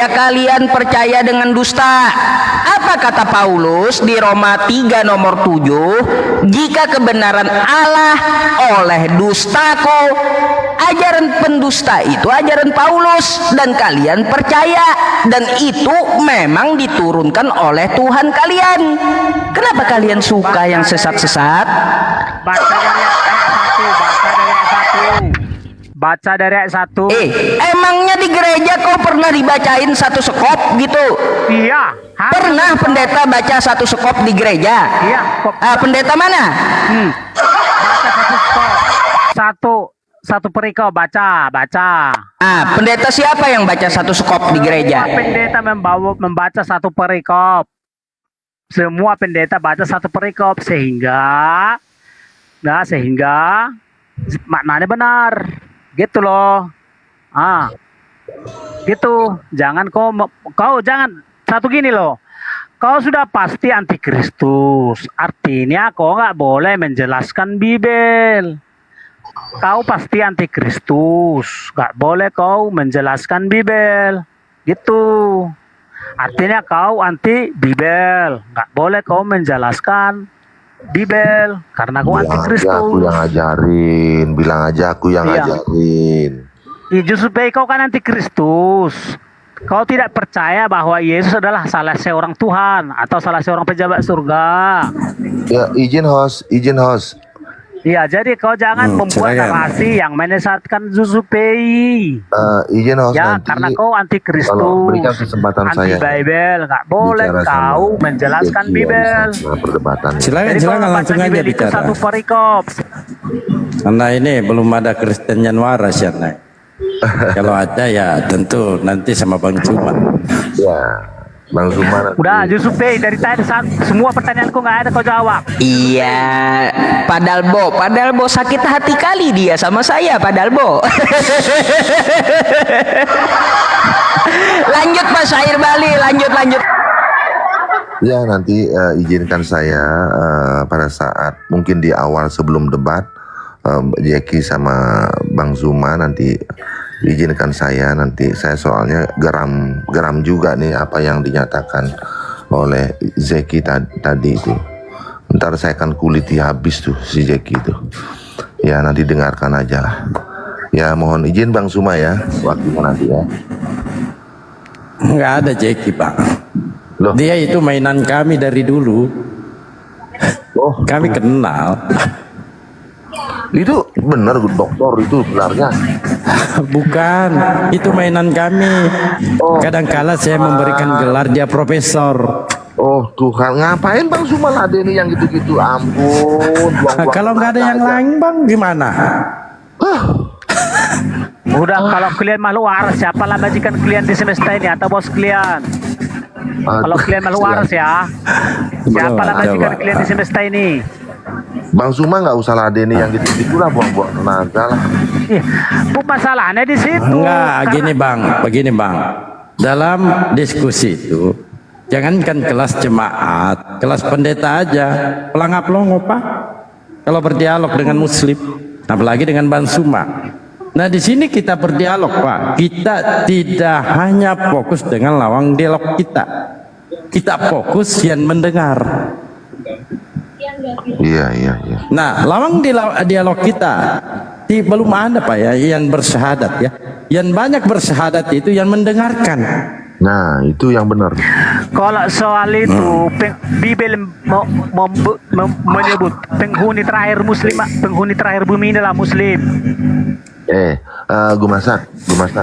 Ya, kalian percaya dengan dusta. Apa kata Paulus di Roma 3 nomor 7? Jika kebenaran Allah oleh dustaku, ajaran pendusta itu ajaran Paulus, dan kalian percaya, dan itu memang diturunkan oleh Tuhan kalian. Kenapa kalian suka yang sesat-sesat? Baca dari ayat 1. Baca dari ayat 1. Emangnya di gereja kau pernah dibacain satu sekop gitu? Iya. Pernah pendeta baca satu sekop di gereja? Iya. Pendeta mana? Baca satu sekop. Satu perikop baca. Pendeta siapa yang baca satu sekop di gereja? Pendeta membaca satu perikop. Semua pendeta baca satu perikop sehingga maknanya benar. Gitu loh. Gitu. Jangan kau jangan satu gini loh. Kau sudah pasti antikristus. Artinya kau nggak boleh menjelaskan Bibel. Kau pasti antikristus. Nggak boleh kau menjelaskan Bibel. Gitu. Artinya kau anti Bibel. Nggak boleh kau menjelaskan Bibel karena aku antikristus. Aku yang ngajarin, bilang aja aku yang ngajarin. Justru kau kan antikristus. Kau tidak percaya bahwa Yesus adalah salah seorang Tuhan atau salah seorang pejabat surga. Ya, izin host. Iya, jadi kau jangan membuat narasi yang menyesatkan Zusupei. Izin host ya, nanti, karena kau antikristus. kalau berikan kesempatan saya. Anti-Bible, nggak boleh kau menjelaskan Bibel. Silakan langsung aja bicara. Satu perikop. Karena ini belum ada Kristen yang waras ya, Nay. Kalau ada ya tentu nanti sama Bang Cuman. Ya, Bang Cuman. Udah, Zusupei dari tadi semua pertanyaanku nggak ada kau jawab. Iya, Padalbo sakit hati kali dia sama saya, Padalbo. Lanjut Pak Syair Bali, lanjut. Ya, nanti izinkan saya pada saat mungkin di awal sebelum debat Jeki sama Bang Zuma, nanti izinkan saya, nanti saya soalnya geram juga nih apa yang dinyatakan oleh Zeki tadi itu. Ntar saya akan kuliti habis tuh si Zeki itu. Ya, nanti dengarkan aja lah. Ya, mohon izin Bang Zuma ya, waktunya nanti ya. Nggak ada Jeki, Pak. Loh. Dia itu mainan kami dari dulu. Kami kenal. Itu benar dokter, itu benarnya. Bukan, itu mainan kami. Kadang-kala saya memberikan gelar dia profesor. Oh Tuhan, ngapain Bang Zuma ladeni yang gitu-gitu? Ampun. Kalau nggak ada yang lain Bang, gimana? Udah, kalau kalian makhluk waras, siapa lah majikan kalian di semesta ini atau bos kalian? Kalau kalian makhluk waras ya, siapa lah majikan kalian di semesta ini? Bang Zuma nggak usah ladeni yang gitu-gitu lah, buang-buang tenaga lah. Masalahnya di situ. Enggak, begini bang. Dalam diskusi itu, jangankan kelas jemaat, kelas pendeta aja, pelangap-longo Pak. Kalau berdialog dengan Muslim, apalagi dengan Bang Zuma. Nah di sini kita berdialog Pak. Kita tidak hanya fokus dengan lawang dialog kita. Kita fokus yang mendengar. Iya. Nah, lawang dialog kita belum ada Pak ya yang bersyahadat ya. Yang banyak bersyahadat itu yang mendengarkan. Nah, itu yang benar. Kalau soal itu, Bibel menyebut penghuni terakhir Muslim, penghuni terakhir bumi adalah Muslim. Gumasak.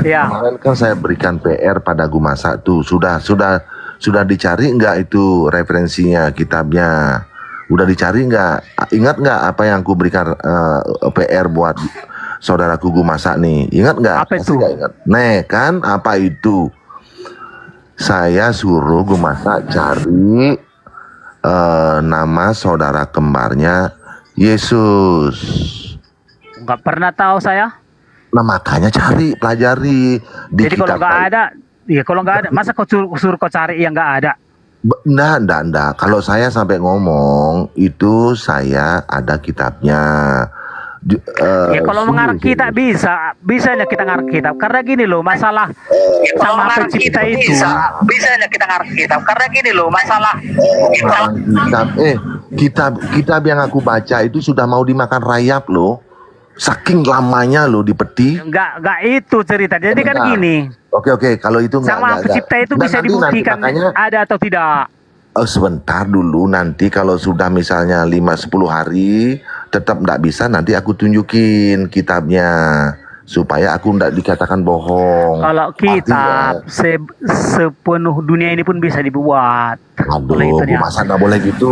Ya. Kemarin kan saya berikan PR pada Gumasak tuh. Sudah dicari nggak itu referensinya, kitabnya? Udah dicari nggak? Ingat nggak apa yang aku berikan PR buat saudaraku Gumasak nih? Ingat nggak? Apa itu? Nggak ingat. Kan apa itu? Saya suruh Gumasak cari nama saudara kembarnya Yesus. Nggak pernah tahu saya. Nah makanya pelajari di jadi kalau nggak ada, masa kau suruh kau cari yang nggak ada? Nggak. Kalau saya sampai ngomong itu saya ada kitabnya. Ya kalau mengarang kitab bisanya kita ngarang kitab. Karena gini loh, masalah sama pencipta itu. Bisanya kita ngarang kitab. Karena gini loh, masalah kitab yang aku baca itu sudah mau dimakan rayap loh. Saking lamanya loh di peti. Enggak itu cerita. Jadi kan gini. Oke, kalau itu enggak. Sama pencipta itu bisa dibuktikan ada atau tidak. Sebentar dulu, nanti kalau sudah misalnya 5-10 hari tetap enggak bisa, nanti aku tunjukin kitabnya supaya aku enggak dikatakan bohong. Kalau kitab sepenuh dunia ini pun bisa dibuat. Aduh, masa enggak boleh gitu?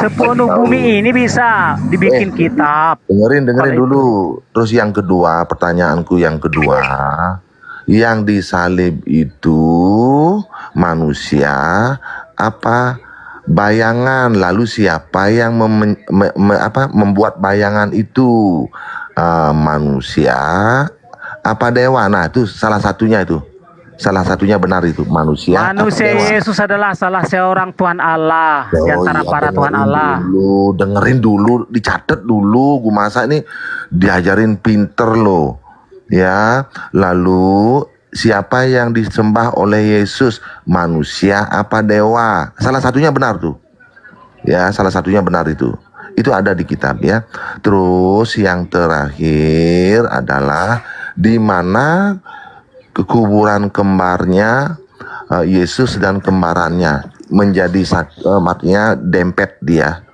Sepenuh bumi ini bisa dibikin kitab. Dengerin dulu. Terus yang kedua, pertanyaanku yang kedua, yang disalib itu manusia apa bayangan? Lalu siapa yang membuat bayangan itu? Manusia apa dewa? Nah itu salah satunya benar itu manusia. Yesus adalah salah seorang Tuhan Allah di antara para Tuhan Allah. Dengerin dulu, dicatat dulu. Gue masa ini diajarin pinter loh. Ya, lalu siapa yang disembah oleh Yesus? Manusia apa dewa? Salah satunya benar tuh. Ya, salah satunya benar itu. Itu ada di kitab ya. Terus yang terakhir adalah di mana kuburan kembarnya Yesus dan kembarannya menjadi artinya dempet dia.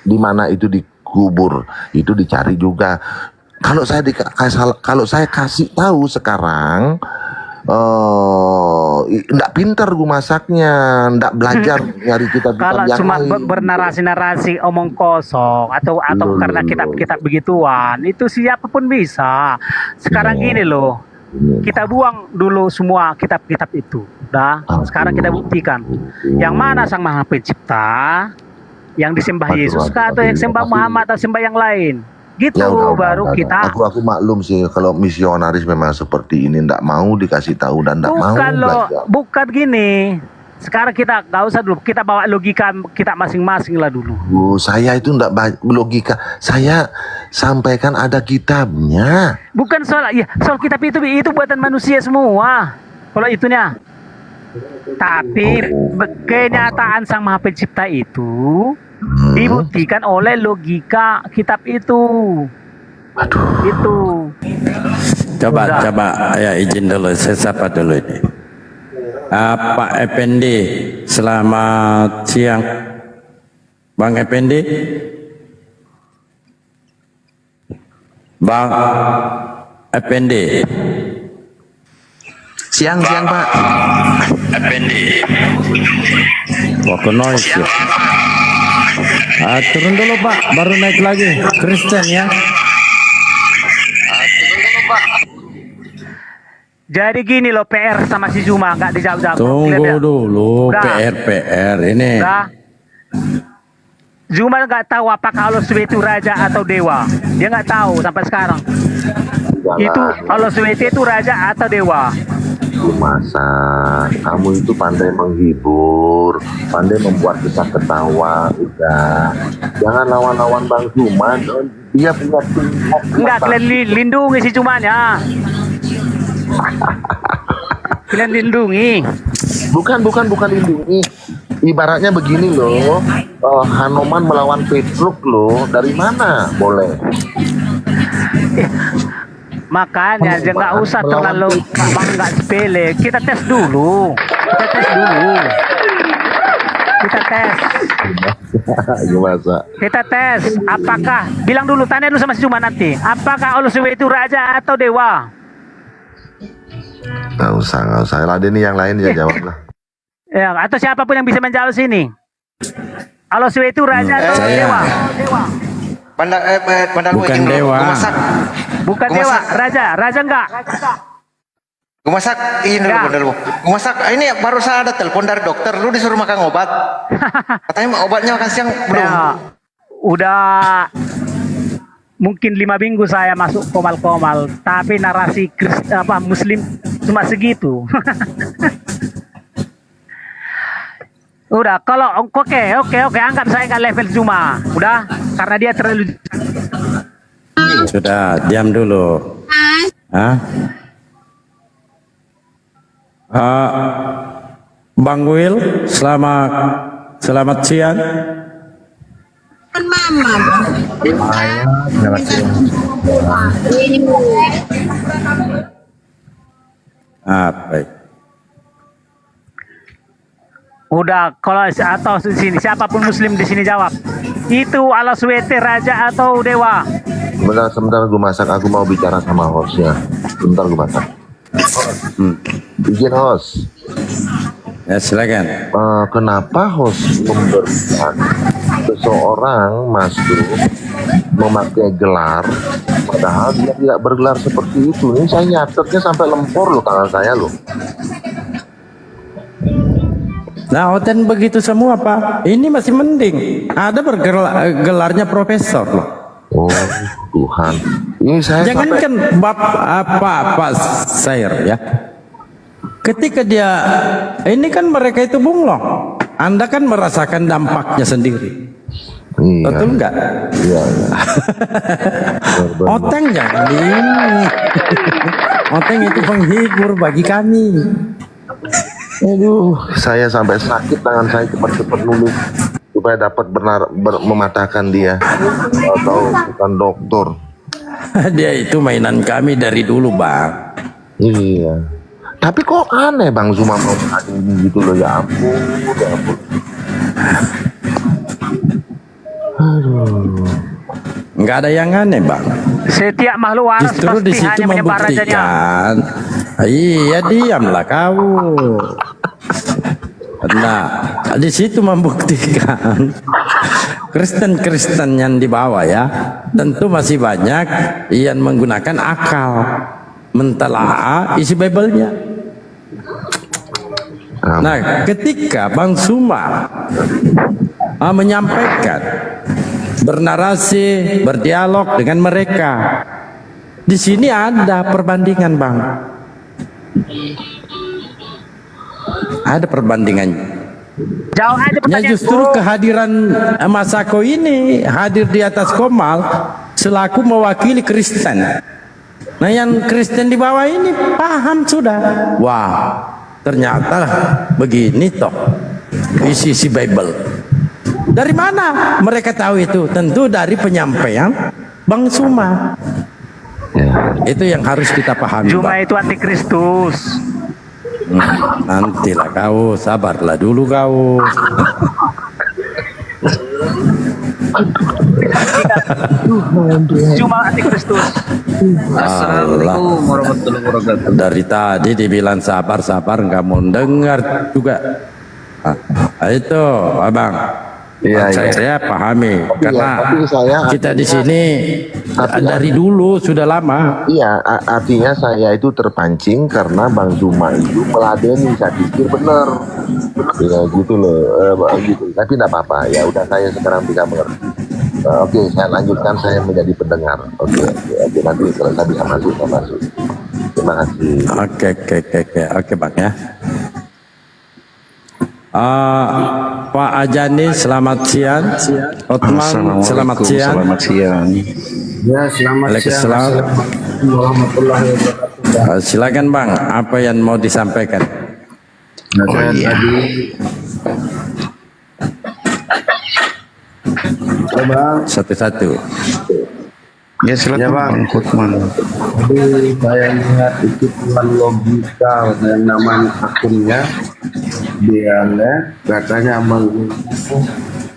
Di mana itu dikubur, itu dicari juga. Kalau saya kasih tahu sekarang, ndak pinter gue masaknya, ndak belajar nyari kitab kalau yang cuma lain. bernarasi-narasi omong kosong atau karena kitab-kitab begituan, itu siapapun bisa. Sekarang gini loh, kita buang dulu semua kitab-kitab itu. Sekarang kita buktikan yang mana Sang Maha Pencipta, yang disembah Yesus atau yang sembah Muhammad atau sembah yang lain. Gitu Ya baru kita. Aku maklum sih kalau misionaris memang seperti ini, ndak mau dikasih tahu dan ndak mau belajar. Bukan gini. Sekarang kita nggak usah dulu, kita bawa logika kita masing-masing lah dulu. Saya itu ndak logika, saya sampaikan ada kitabnya. Bukan soal kitab itu buatan manusia semua. Kalau itunya. Tapi kenyataan Sang Maha Pencipta itu dibuktikan oleh logika kitab itu. Itu. Coba ya izin dulu, saya sapa dulu ini. Pak Effendi, selamat siang. Bang Effendi. Bang Effendi. Siang Pak. Effendi. Wah, noise ya. Turun dulu Pak, baru naik lagi. Kristen ya. Jadi gini loh, PR sama si Zuma nggak dijawab-jawab. Tunggu dulu, PR ini. Zuma nggak tahu apakah Allah SWT itu raja atau dewa. Dia nggak tahu sampai sekarang. Itu Allah SWT itu raja atau dewa. Masa kamu itu pandai menghibur, pandai membuat kita ketawa, udah. Jangan lawan-lawan Bang Zuman, dia punya tim. Enggak, kalian lindungi si Zuman ya. Kalian lindungi. Bukan lindungi. Ibaratnya begini loh, Hanoman melawan Petruk loh, dari mana boleh? Makanya jangan nggak usah terlalu nggak sepele. Kita tes dulu. Kita tes. Apakah bilang dulu, tanya dulu sama si Cuma nanti. Apakah Allah SWT itu raja atau dewa? Nggak usah. Ladeni yang lain dia jawab lah. Ya, atau siapapun yang bisa menjawab sini. Allah SWT itu raja atau dewa? Bukan dewa. Bukan dewa, raja enggak. Gue masak ini dulu. Gue masak ini baru saya ada telepon dari dokter. Lu disuruh makan obat. Katanya obatnya makan siang belum. Ya, udah mungkin 5 minggu saya masuk komal-komal, tapi narasi Muslim cuma segitu. Udah, kalau oke, anggap saya nggak level Zuma. Udah, karena dia terlalu Sudah, diam dulu. Hah? Bang Will, selamat siang. Baik. Udah, kalau atau di sini siapapun muslim di sini jawab. Itu Allah SWT raja atau dewa? Sebentar gue masak, aku mau bicara sama hostnya. Sebentar gue masak. Izin host. Ya silakan. Kenapa host memberikan seseorang masuk memakai gelar, padahal dia tidak bergelar seperti itu? Ini saya nyatetnya sampai lempor loh tangan saya loh. Nah, Oten begitu semua Pak. Ini masih mending. Ada gelarnya profesor loh. Oh Tuhan, ini saya Jangankan Pak Sair ya. Ketika dia, ini kan mereka itu bunglong. Anda kan merasakan dampaknya sendiri. Iya. Betul nggak? Iya. Oteng jangan ini. Oteng itu penghibur bagi kami. Aduh, saya sampai sakit tangan saya cepat-cepat nulis supaya dapat mematahkan dia. Atau bukan dokter. Dia itu mainan kami dari dulu Bang. Iya. Tapi kok aneh Bang Zuma mau ini gitu loh, ya ampun, ya ampun. Aduh. Nggak ada yang aneh Bang. Setiap makhluk waras Justru pasti di situ hanya menyebar rajanya. membuktikan. Iya, diamlah kau. Nah, di situ membuktikan Kristen-Kristen yang di bawah ya, tentu masih banyak yang menggunakan akal mentelaah isi Bible-nya. Nah, ketika Bang Suma menyampaikan, bernarasi, berdialog dengan mereka, di sini ada perbandingan Bang. Ada perbandingannya. Jauh aja Ya pertanyaan. justru kehadiran Mas Ako ini hadir di atas Komal selaku mewakili Kristen. Nah yang Kristen di bawah ini paham sudah. Wah ternyata begini toh isi Bible. Dari mana mereka tahu itu? Tentu dari penyampaian Bang Suma. Itu yang harus kita pahami. Zuma Bang. itu antikristus. Nantilah kau, sabarlah dulu kau. Zuma antikristus. Assalamualaikum warahmatullahi wabarakatuh. Dari tadi dibilang sabar nggak mau dengar juga. Itu abang. Iya, Saya pahami karena tapi saya kita di sini dari dulu sudah lama. Iya, artinya saya itu terpancing karena Bang Zuma itu meladeni, saya pikir benar. Ya gitu loh, gitu. Tapi tidak apa-apa, ya udah saya sekarang bisa mengerti. Oke, saya lanjutkan, saya menjadi pendengar. Oke, nanti kalau saya bisa masuk, saya masuk. Terima kasih. Oke Bang ya. Pak Ajani selamat siang. Otman selamat siang. Selamat siang. Ya, selamat Waalaikumsalam. siang. Warahmatullahi wabarakatuh. Silakan Bang, apa yang mau disampaikan? Nah, saya tadi Bang. Satu-satu. Ya, silakan Ya, Bang. Bang Kutman. Jadi saya lihat itu dengan logika yang namanya akunnya dia katanya Bang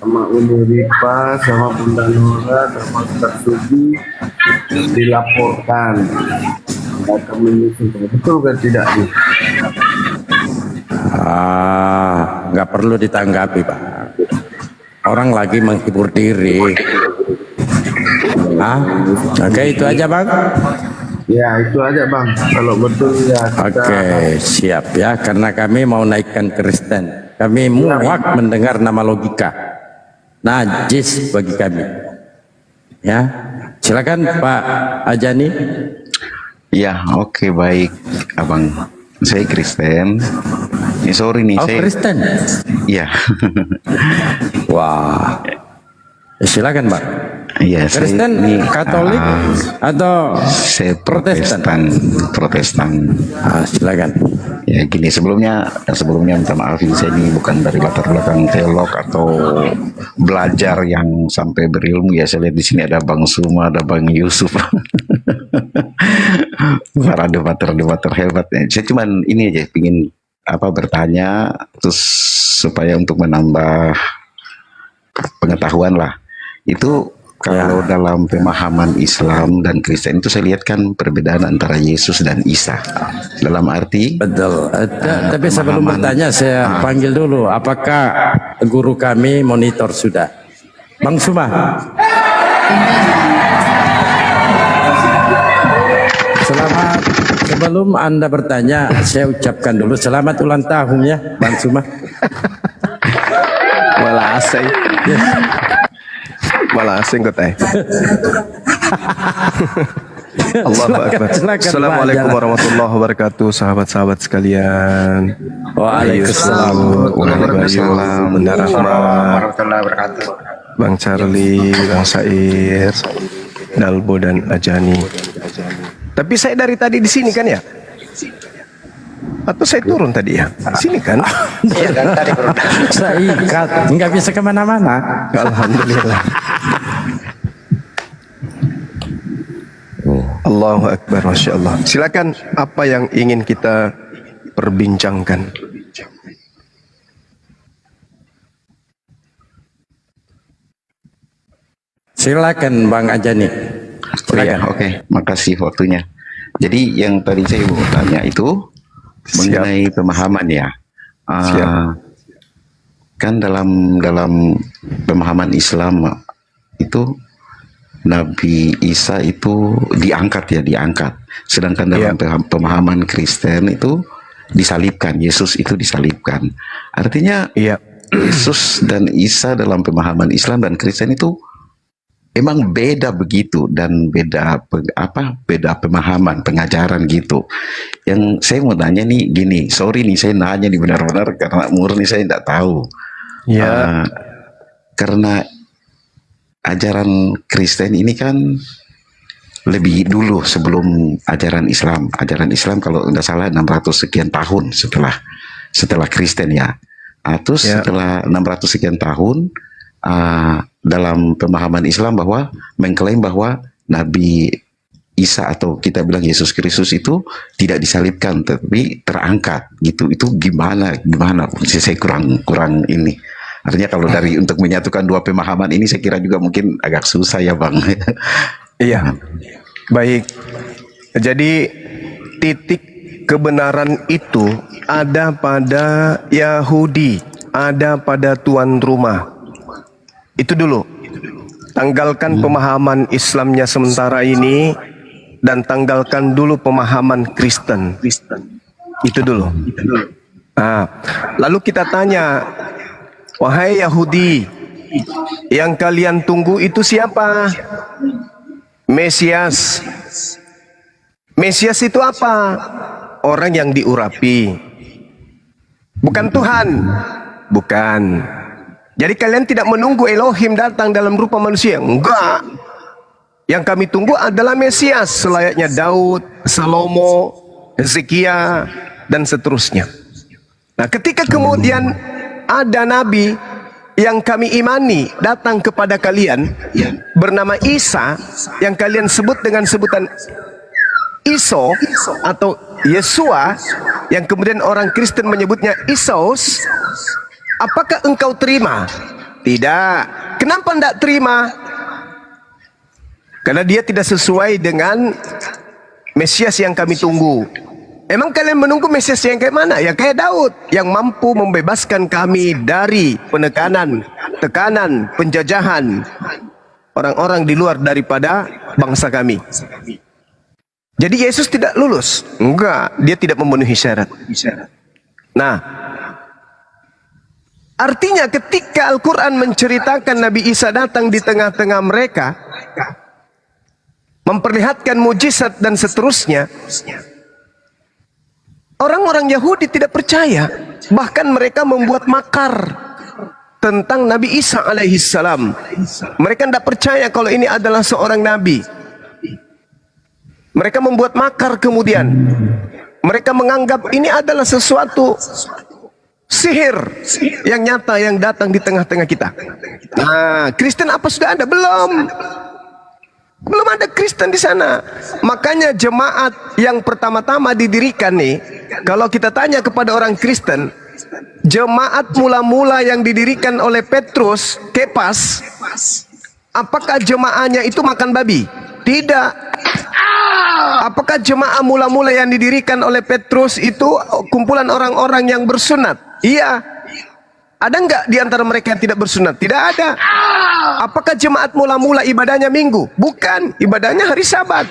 sama Uni Ripa sama Bunda Nora sama Ustaz Sugi dilaporkan mereka menyusun, betul kan tidak nih? Nggak perlu ditanggapi Pak. Orang lagi menghibur diri. Oke, itu aja Bang. Ya itu aja Bang, kalau betul ya kita Oke, siap ya. Karena kami mau naikkan Kristen. Kami muak mendengar nama logika. Najis bagi kami. Ya, silakan Pak Ajani. Ya, oke, baik, Abang. Saya Kristen. Sorry nih, Oh saya. Kristen. Ya. Wah. Silakan Bang. Iya, saya Kristen, ini Katolik, atau saya Protestan? Protestan. Silakan. Ya gini, sebelumnya minta maaf, ini saya ini bukan dari latar belakang teolog atau belajar yang sampai berilmu ya. Saya lihat di sini ada Bang Suma, ada Bang Yusuf, para debater hebat. Saya cuman ini aja, ingin bertanya, terus supaya untuk menambah pengetahuan lah. Itu kalau dalam pemahaman Islam dan Kristen itu saya lihat kan perbedaan antara Yesus dan Isa. Dalam arti Betul. Tapi sebelum bertanya saya panggil dulu, apakah guru kami monitor sudah? Bang Suma. Selamat. Sebelum Anda bertanya, saya ucapkan dulu selamat ulang tahun ya, Bang Suma. Malah asing. Malah asing kok teh. Allahu Akbar. Assalamualaikum warahmatullahi wabarakatuh, sahabat-sahabat sekalian. Waalaikumsalam. Bunda Rahma, Bang Charlie, Bang Sair, Dalbo dan Ajani. Tapi saya dari tadi di sini kan ya? Atau saya turun tadi ya? Sini kan? Saya ikat, nggak bisa kemana-mana. Alhamdulillah. Allahu Akbar, Masya Allah. Silakan, apa yang ingin kita perbincangkan? Silakan Bang Ajani. Silakan. Oke, makasih waktunya. Jadi yang tadi saya mau tanya itu mengenai pemahaman ya. Kan dalam pemahaman Islam itu Nabi Isa itu diangkat. Sedangkan dalam pemahaman Kristen itu disalibkan, Yesus itu disalibkan. Artinya Yesus dan Isa dalam pemahaman Islam dan Kristen itu emang beda begitu, dan beda pemahaman, pengajaran gitu. Yang saya mau tanya nih gini, sorry nih saya nanya nih benar-benar karena murni saya tidak tahu. Karena ajaran Kristen ini kan lebih dulu sebelum ajaran Islam. Ajaran Islam kalau tidak salah 600 sekian tahun setelah Kristen ya. Terus setelah 600 sekian tahun dalam pemahaman Islam bahwa mengklaim bahwa Nabi Isa atau kita bilang Yesus Kristus itu tidak disalibkan tapi terangkat gitu. Itu gimana? Saya kurang ini. Artinya kalau dari untuk menyatukan dua pemahaman ini saya kira juga mungkin agak susah ya Bang. Iya. Baik. Jadi titik kebenaran itu ada pada Yahudi, ada pada tuan rumah. Itu dulu. Tanggalkan pemahaman Islamnya sementara ini dan tanggalkan dulu pemahaman Kristen. Itu dulu. Lalu kita tanya, wahai Yahudi, yang kalian tunggu itu siapa? Mesias. Mesias itu apa? Orang yang diurapi. Bukan Tuhan. Bukan. Jadi kalian tidak menunggu Elohim datang dalam rupa manusia. Enggak. Yang kami tunggu adalah Mesias, selayaknya Daud, Salomo, Hezekia, dan seterusnya. Nah, ketika kemudian ada nabi yang kami imani datang kepada kalian, bernama Isa, yang kalian sebut dengan sebutan Iso atau Yesua, yang kemudian orang Kristen menyebutnya Isos. Apakah engkau terima? Tidak. Kenapa tidak terima? Karena dia tidak sesuai dengan Mesias yang kami tunggu. Emang kalian menunggu Mesias yang kayak mana? Ya kayak Daud, yang mampu membebaskan kami dari penekanan, tekanan, penjajahan orang-orang di luar daripada bangsa kami. Jadi Yesus tidak lulus. Enggak, dia tidak memenuhi syarat. Nah, artinya ketika Al-Quran menceritakan Nabi Isa datang di tengah-tengah mereka, memperlihatkan mujizat dan seterusnya, orang-orang Yahudi tidak percaya. Bahkan mereka membuat makar. tentang Nabi Isa alaihissalam. Mereka tidak percaya kalau ini adalah seorang nabi. Mereka membuat makar kemudian. Mereka menganggap ini adalah sesuatu sihir yang nyata yang datang di tengah-tengah kita. Nah, Kristen apa sudah ada? Belum. Belum ada Kristen di sana. Makanya jemaat yang pertama-tama didirikan nih, kalau kita tanya kepada orang Kristen, jemaat mula-mula yang didirikan oleh Petrus, Kepas, apakah jemaahnya itu makan babi? Tidak. Apakah jemaah mula-mula yang didirikan oleh Petrus itu kumpulan orang-orang yang bersunat? Iya. Ada enggak di antara mereka yang tidak bersunat? Tidak ada. Apakah jemaat mula-mula ibadahnya minggu? Bukan, ibadahnya hari Sabat.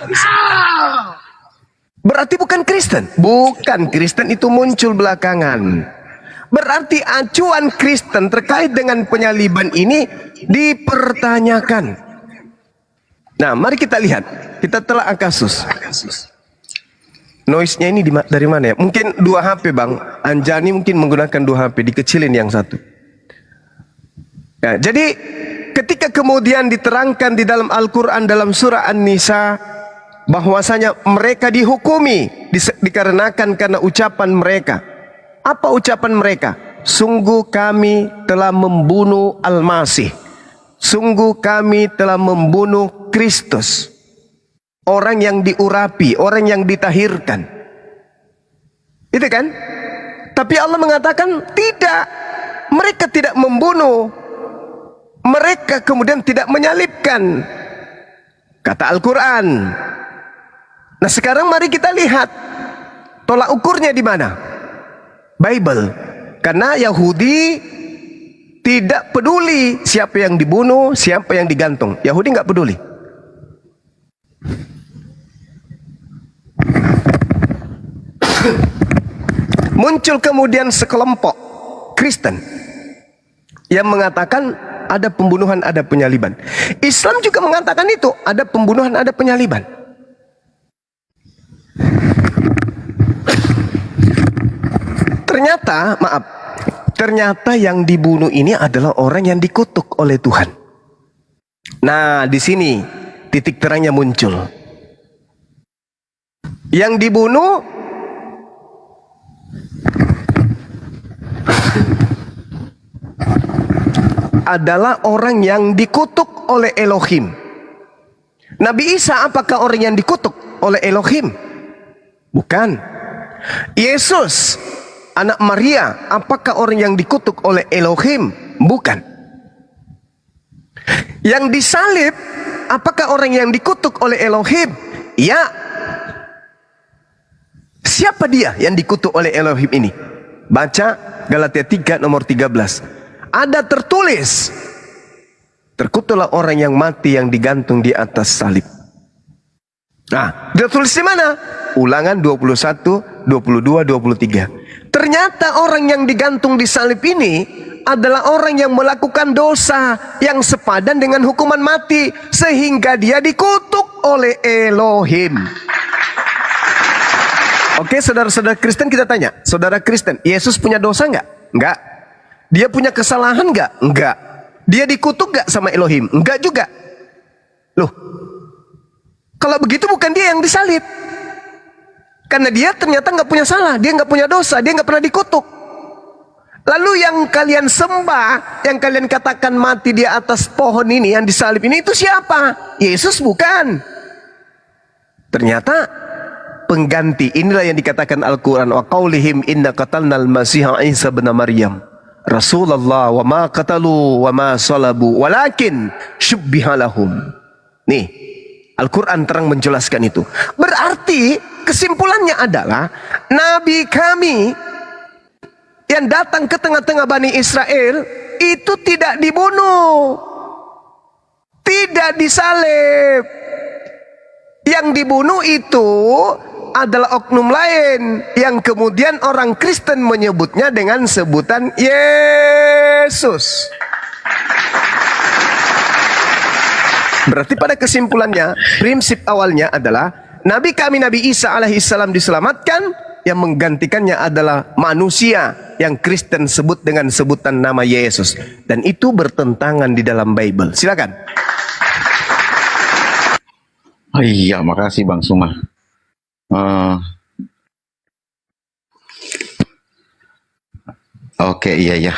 Berarti bukan Kristen? Bukan, Kristen itu muncul belakangan. Berarti acuan Kristen terkait dengan penyaliban ini dipertanyakan. Nah, mari kita lihat. Kita telah kasus. Noise-nya ini dari mana ya? Mungkin 2 HP bang. Anjani mungkin menggunakan 2 HP. Dikecilin yang satu. Ya, jadi ketika kemudian diterangkan di dalam Al-Quran dalam surah An-Nisa bahwasanya mereka dihukumi dikarenakan karena ucapan mereka. Apa ucapan mereka? Sungguh kami telah membunuh Al-Masih. Sungguh kami telah membunuh Kristus. Orang yang diurapi, orang yang ditahirkan. Itu kan? Tapi Allah mengatakan tidak. Mereka tidak membunuh. Mereka kemudian tidak menyalibkan. Kata Al-Quran. Nah sekarang mari kita lihat. Tolak ukurnya di mana? Bible. Karena Yahudi tidak peduli siapa yang dibunuh, siapa yang digantung. Yahudi nggak peduli. Muncul kemudian sekelompok Kristen yang mengatakan ada pembunuhan, ada penyaliban. Islam juga mengatakan itu, ada pembunuhan, ada penyaliban. Ternyata yang dibunuh ini adalah orang yang dikutuk oleh Tuhan. Nah, di sini titik terangnya muncul. Yang dibunuh adalah orang yang dikutuk oleh Elohim. Nabi Isa apakah orang yang dikutuk oleh Elohim? Bukan. Yesus anak Maria apakah orang yang dikutuk oleh Elohim? Bukan. Yang disalib apakah orang yang dikutuk oleh Elohim? Ya. Siapa dia yang dikutuk oleh Elohim ini? Baca Galatia 3 nomor 13. Ada tertulis, terkutuklah orang yang mati yang digantung di atas salib. Nah, tertulis di mana? Ulangan 21, 22, 23. Ternyata orang yang digantung di salib ini adalah orang yang melakukan dosa yang sepadan dengan hukuman mati, sehingga dia dikutuk oleh Elohim. Oke, saudara-saudara Kristen kita tanya, saudara Kristen, Yesus punya dosa enggak? Enggak. Dia punya kesalahan enggak? Enggak. Dia dikutuk enggak sama Elohim? Enggak juga. Loh, kalau begitu bukan dia yang disalib. Karena dia ternyata enggak punya salah, dia enggak punya dosa, dia enggak pernah dikutuk. Lalu yang kalian sembah, yang kalian katakan mati di atas pohon ini, yang disalib ini, itu siapa? Yesus bukan. Ternyata pengganti. Inilah yang dikatakan Al-Quran, wa qaulihim inna qatalnal masiha Isa bin Maryam Rasulullah wa ma qatalu wa ma salabu walakin syubbiha lahum. Nih, Al-Quran terang menjelaskan itu. Berarti kesimpulannya adalah Nabi kami yang datang ke tengah-tengah Bani Israel itu tidak dibunuh, tidak disalib. Yang dibunuh itu adalah oknum lain yang kemudian orang Kristen menyebutnya dengan sebutan Yesus. Berarti pada kesimpulannya, prinsip awalnya adalah Nabi kami Nabi Isa alaihissalam diselamatkan, yang menggantikannya adalah manusia yang Kristen sebut dengan sebutan nama Yesus. Dan itu bertentangan di dalam Bible. Silakan. Oh iya, makasih Bang Suma. Oke, iya ya.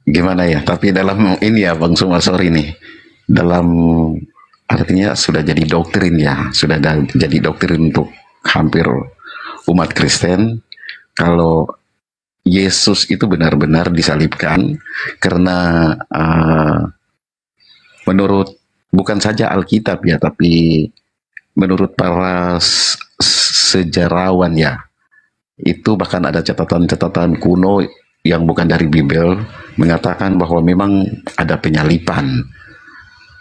Gimana ya? Tapi dalam ini ya Bang Suma, sorry nih. Dalam artinya sudah jadi doktrin ya, jadi doktrin untuk hampir umat Kristen kalau Yesus itu benar-benar disalibkan karena menurut bukan saja Alkitab ya, tapi menurut para sejarawan ya, itu bahkan ada catatan-catatan kuno yang bukan dari Bible mengatakan bahwa memang ada penyalipan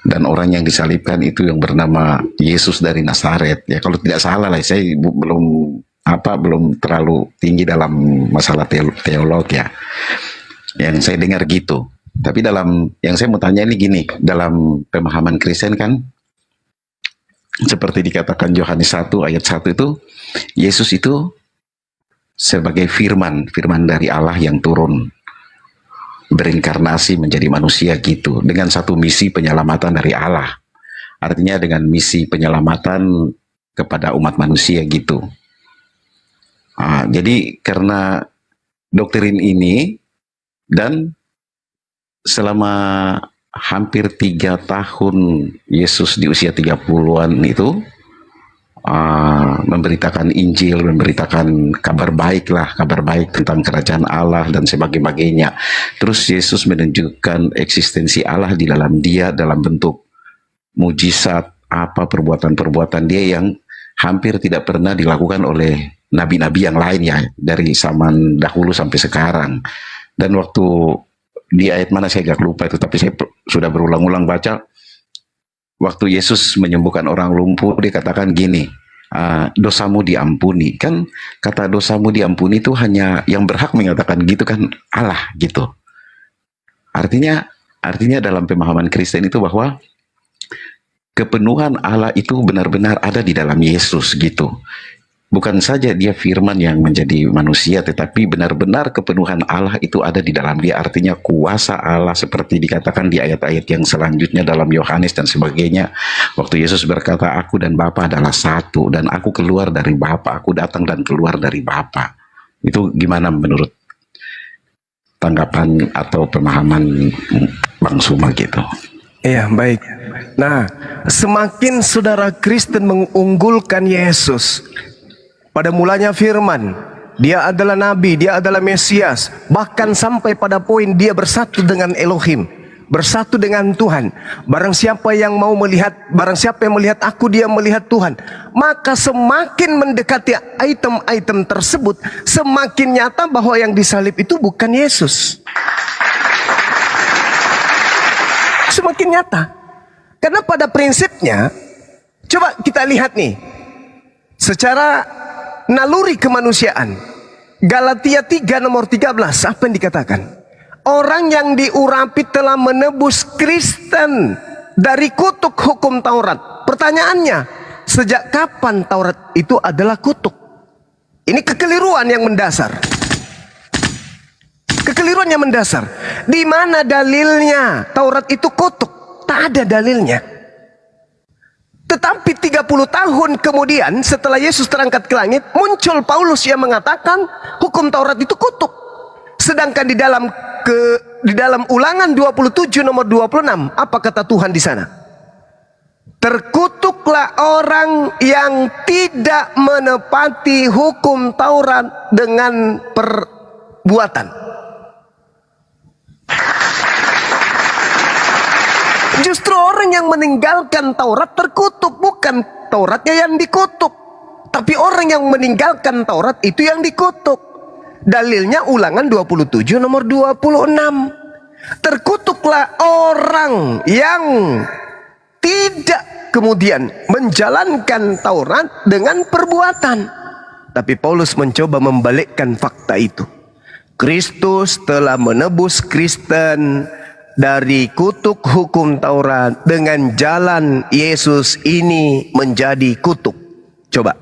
dan orang yang disalibkan itu yang bernama Yesus dari Nazaret ya, kalau tidak salah lah, saya belum terlalu tinggi dalam masalah teologi ya, yang saya dengar gitu. Tapi dalam yang saya mau tanya ini gini, dalam pemahaman Kristen kan seperti dikatakan Yohanes 1 ayat 1 itu, Yesus itu sebagai firman dari Allah yang turun berinkarnasi menjadi manusia gitu, dengan satu misi penyelamatan dari Allah. Artinya dengan misi penyelamatan kepada umat manusia gitu. Jadi karena doktrin ini, dan selama hampir 3 tahun Yesus di usia 30-an itu memberitakan Injil, memberitakan kabar baik tentang kerajaan Allah dan sebagainya. Terus Yesus menunjukkan eksistensi Allah di dalam dia dalam bentuk mujizat, perbuatan-perbuatan dia yang hampir tidak pernah dilakukan oleh nabi-nabi yang lain ya, dari zaman dahulu sampai sekarang. Dan waktu di ayat mana saya agak lupa itu, tapi saya sudah berulang-ulang baca, waktu Yesus menyembuhkan orang lumpuh, dia katakan gini, dosamu diampuni. Kan kata dosamu diampuni itu hanya yang berhak mengatakan gitu kan Allah gitu. Artinya dalam pemahaman Kristen itu bahwa kepenuhan Allah itu benar-benar ada di dalam Yesus gitu. Bukan saja dia firman yang menjadi manusia, tetapi benar-benar kepenuhan Allah itu ada di dalam dia. Artinya kuasa Allah seperti dikatakan di ayat-ayat yang selanjutnya dalam Yohanes dan sebagainya. Waktu Yesus berkata, aku dan Bapa adalah satu, dan aku keluar dari Bapa, aku datang dan keluar dari Bapa. Itu gimana menurut tanggapan atau pemahaman Bang Suma gitu? Iya, baik. Nah, semakin saudara Kristen mengunggulkan Yesus, pada mulanya firman, dia adalah nabi, dia adalah Mesias, bahkan sampai pada poin dia bersatu dengan Elohim, bersatu dengan Tuhan. Barang siapa yang melihat aku, dia melihat Tuhan. Maka semakin mendekati item-item tersebut, semakin nyata bahwa yang disalib itu bukan Yesus. Semakin nyata. Karena pada prinsipnya, coba kita lihat nih, secara naluri kemanusiaan, Galatia 3 nomor 13, apa yang dikatakan? Orang yang diurapi telah menebus Kristen dari kutuk hukum Taurat. Pertanyaannya, sejak kapan Taurat itu adalah kutuk? Ini kekeliruan yang mendasar. Kekeliruan yang mendasar. Di mana dalilnya Taurat itu kutuk? Tak ada dalilnya. Tetapi 30 tahun kemudian setelah Yesus terangkat ke langit, muncul Paulus yang mengatakan hukum Taurat itu kutuk. Sedangkan di dalam Ulangan 27 nomor 26, apa kata Tuhan di sana? Terkutuklah orang yang tidak menepati hukum Taurat dengan perbuatan. Justru orang yang meninggalkan Taurat terkutuk, bukan Tauratnya yang dikutuk, tapi orang yang meninggalkan Taurat itu yang dikutuk. Dalilnya Ulangan 27 nomor 26. Terkutuklah orang yang tidak kemudian menjalankan Taurat dengan perbuatan. Tapi Paulus mencoba membalikkan fakta itu. Kristus telah menebus Kristen dari kutuk hukum Taurat, dengan jalan Yesus ini menjadi kutuk. Coba.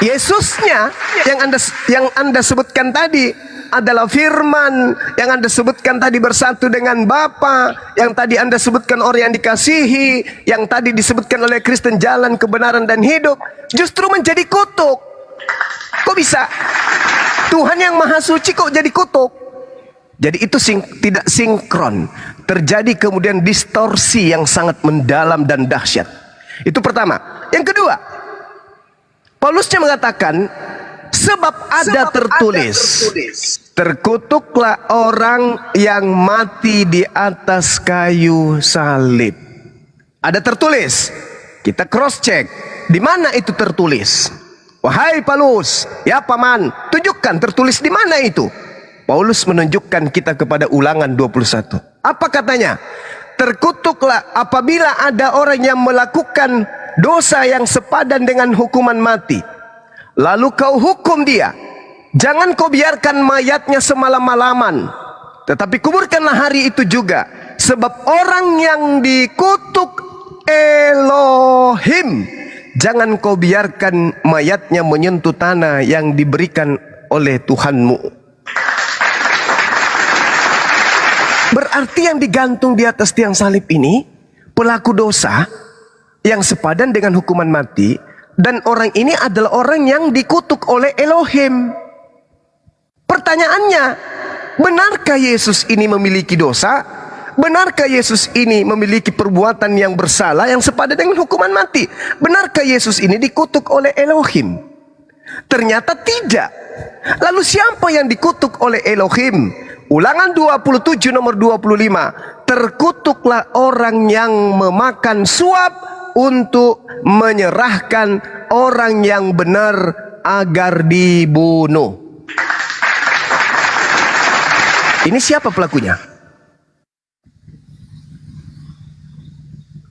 Yesusnya yang anda sebutkan tadi adalah firman, yang anda sebutkan tadi bersatu dengan Bapa, yang tadi anda sebutkan orang yang dikasihi, yang tadi disebutkan oleh Kristen jalan kebenaran dan hidup, justru menjadi kutuk. Kok bisa? Tuhan yang maha suci kok jadi kutuk? Jadi itu tidak sinkron. Terjadi kemudian distorsi yang sangat mendalam dan dahsyat. Itu pertama. Yang kedua, Paulusnya mengatakan, sebab ada tertulis, terkutuklah orang yang mati di atas kayu salib. Ada tertulis. Kita cross check. Di mana itu tertulis? Wahai Paulus, ya paman, tunjukkan tertulis di mana itu. Paulus menunjukkan kita kepada Ulangan 21. Apa katanya? Terkutuklah apabila ada orang yang melakukan dosa yang sepadan dengan hukuman mati, lalu kau hukum dia. Jangan kau biarkan mayatnya semalam-malaman, tetapi kuburkanlah hari itu juga. Sebab orang yang dikutuk Elohim, jangan kau biarkan mayatnya menyentuh tanah yang diberikan oleh Tuhanmu. Berarti yang digantung di atas tiang salib ini pelaku dosa yang sepadan dengan hukuman mati, dan orang ini adalah orang yang dikutuk oleh Elohim. Pertanyaannya, benarkah Yesus ini memiliki dosa? Benarkah Yesus ini memiliki perbuatan yang bersalah yang sepadan dengan hukuman mati? Benarkah Yesus ini dikutuk oleh Elohim? Ternyata tidak. Lalu siapa yang dikutuk oleh Elohim? Ulangan 27 nomor 25. Terkutuklah orang yang memakan suap untuk menyerahkan orang yang benar agar dibunuh. Ini siapa pelakunya?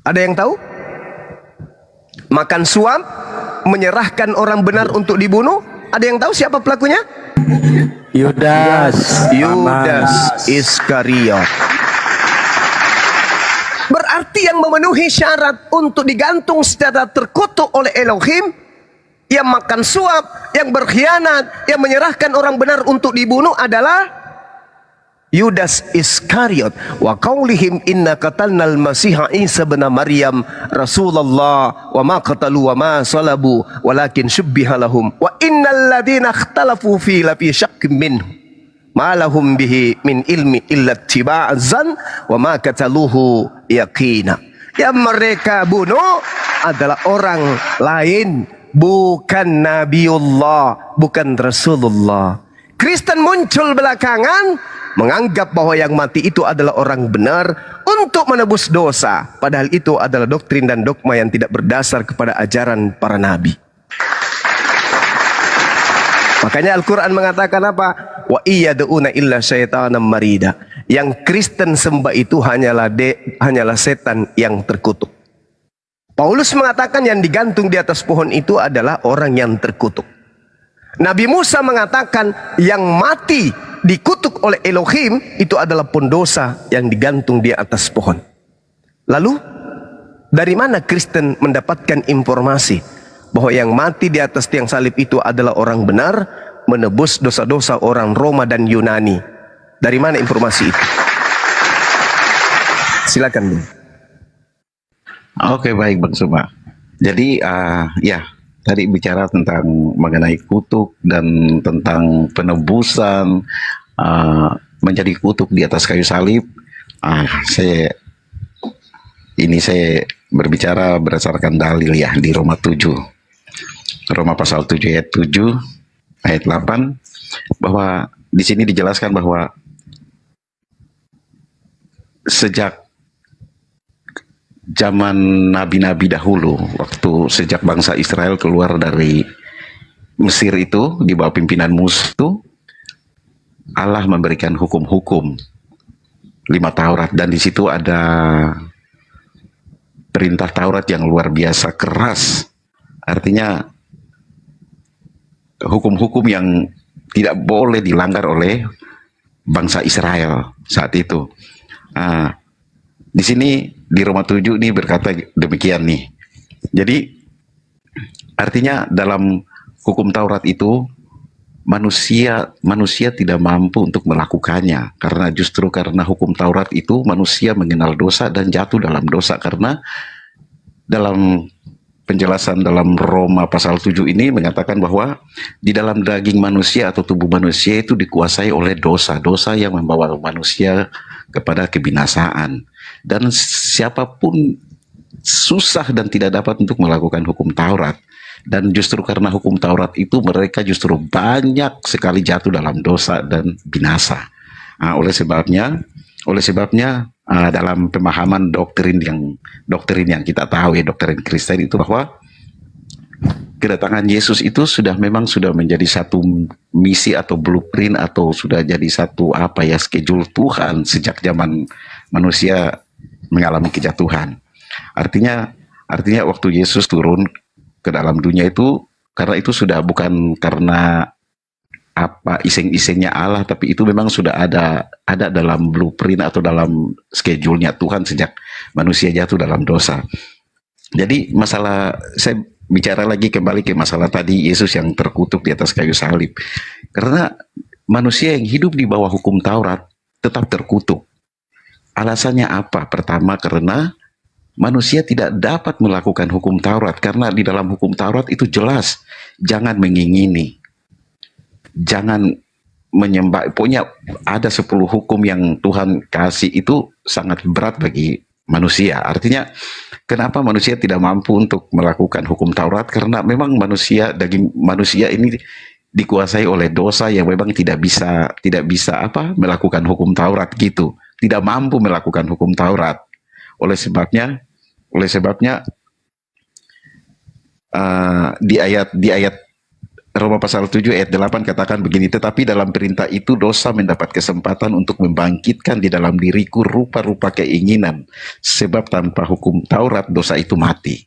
Ada yang tahu? Makan suap, menyerahkan orang benar untuk dibunuh. Ada yang tahu siapa pelakunya? Yudas Iskariot. Berarti yang memenuhi syarat untuk digantung secara terkutuk oleh Elohim, yang makan suap, yang berkhianat, yang menyerahkan orang benar untuk dibunuh adalah Yudas Iskariot. Wa qaulihim inna qatalnal masiha Isa bin Maryam Rasulullah wa ma qatalu wa ma salabu walakin syubbiha lahum wa innal ladina ikhtalafu fi la fi syakkin minhu ma lahum bihi min ilmi illa ittiba'azan wa ma qataluhu yaqina. Yang mereka bunuh adalah orang lain, bukan Nabiullah, bukan Rasulullah. Kristen muncul belakangan menganggap bahwa yang mati itu adalah orang benar untuk menebus dosa, padahal itu adalah doktrin dan dogma yang tidak berdasar kepada ajaran para nabi. Makanya Al-Quran mengatakan apa? Wa iyad'una illa syaitanan marida. Yang Kristen sembah itu hanyalah setan yang terkutuk. Paulus mengatakan yang digantung di atas pohon itu adalah orang yang terkutuk. Nabi Musa mengatakan yang mati dikutuk oleh Elohim itu adalah pendosa yang digantung di atas pohon. Lalu dari mana Kristen mendapatkan informasi bahwa yang mati di atas tiang salib itu adalah orang benar menebus dosa-dosa orang Roma dan Yunani? Dari mana informasi itu? Silakan, Bung. Oke, baik Bang Suma. Jadi ya tadi bicara tentang mengenai kutuk dan tentang penebusan menjadi kutuk di atas kayu salib. Saya berbicara berdasarkan dalil ya di Roma 7. Roma pasal 7 ayat 7 ayat 8 bahwa di sini dijelaskan bahwa sejak zaman nabi-nabi dahulu, waktu sejak bangsa Israel keluar dari Mesir itu di bawah pimpinan Musa itu, Allah memberikan hukum-hukum 5 Taurat, dan di situ ada perintah Taurat yang luar biasa keras. Artinya hukum-hukum yang tidak boleh dilanggar oleh bangsa Israel saat itu. Di sini di Roma 7 ini berkata demikian nih. Jadi artinya dalam hukum Taurat itu manusia tidak mampu untuk melakukannya, karena justru karena hukum Taurat itu manusia mengenal dosa dan jatuh dalam dosa, karena dalam penjelasan dalam Roma pasal 7 ini mengatakan bahwa di dalam daging manusia atau tubuh manusia itu dikuasai oleh dosa yang membawa manusia kepada kebinasaan, dan siapapun susah dan tidak dapat untuk melakukan hukum Taurat. Dan justru karena hukum Taurat itu mereka justru banyak sekali jatuh dalam dosa dan binasa. Oleh sebabnya dalam pemahaman doktrin yang kita tahu ya, doktrin Kristen itu, bahwa kedatangan Yesus itu memang sudah menjadi satu misi atau blueprint, atau sudah jadi satu schedule Tuhan sejak zaman manusia mengalami kejatuhan. Artinya waktu Yesus turun ke dalam dunia itu, karena itu sudah bukan karena iseng-isengnya Allah, tapi itu memang sudah ada dalam blueprint atau dalam schedule-nya Tuhan sejak manusia jatuh dalam dosa. Jadi saya bicara lagi kembali ke masalah tadi, Yesus yang terkutuk di atas kayu salib. Karena manusia yang hidup di bawah hukum Taurat tetap terkutuk. Alasannya apa? Pertama, karena manusia tidak dapat melakukan hukum Taurat, karena di dalam hukum Taurat itu jelas, jangan mengingini, jangan menyembah. Pokoknya ada 10 hukum yang Tuhan kasih, itu sangat berat bagi manusia. Artinya kenapa manusia tidak mampu untuk melakukan hukum Taurat? Karena memang daging manusia ini dikuasai oleh dosa yang memang tidak bisa melakukan hukum Taurat gitu, tidak mampu melakukan hukum Taurat. Oleh sebabnya di ayat Roma pasal 7 ayat 8 katakan begini, tetapi dalam perintah itu dosa mendapat kesempatan untuk membangkitkan di dalam diriku rupa-rupa keinginan, sebab tanpa hukum Taurat dosa itu mati.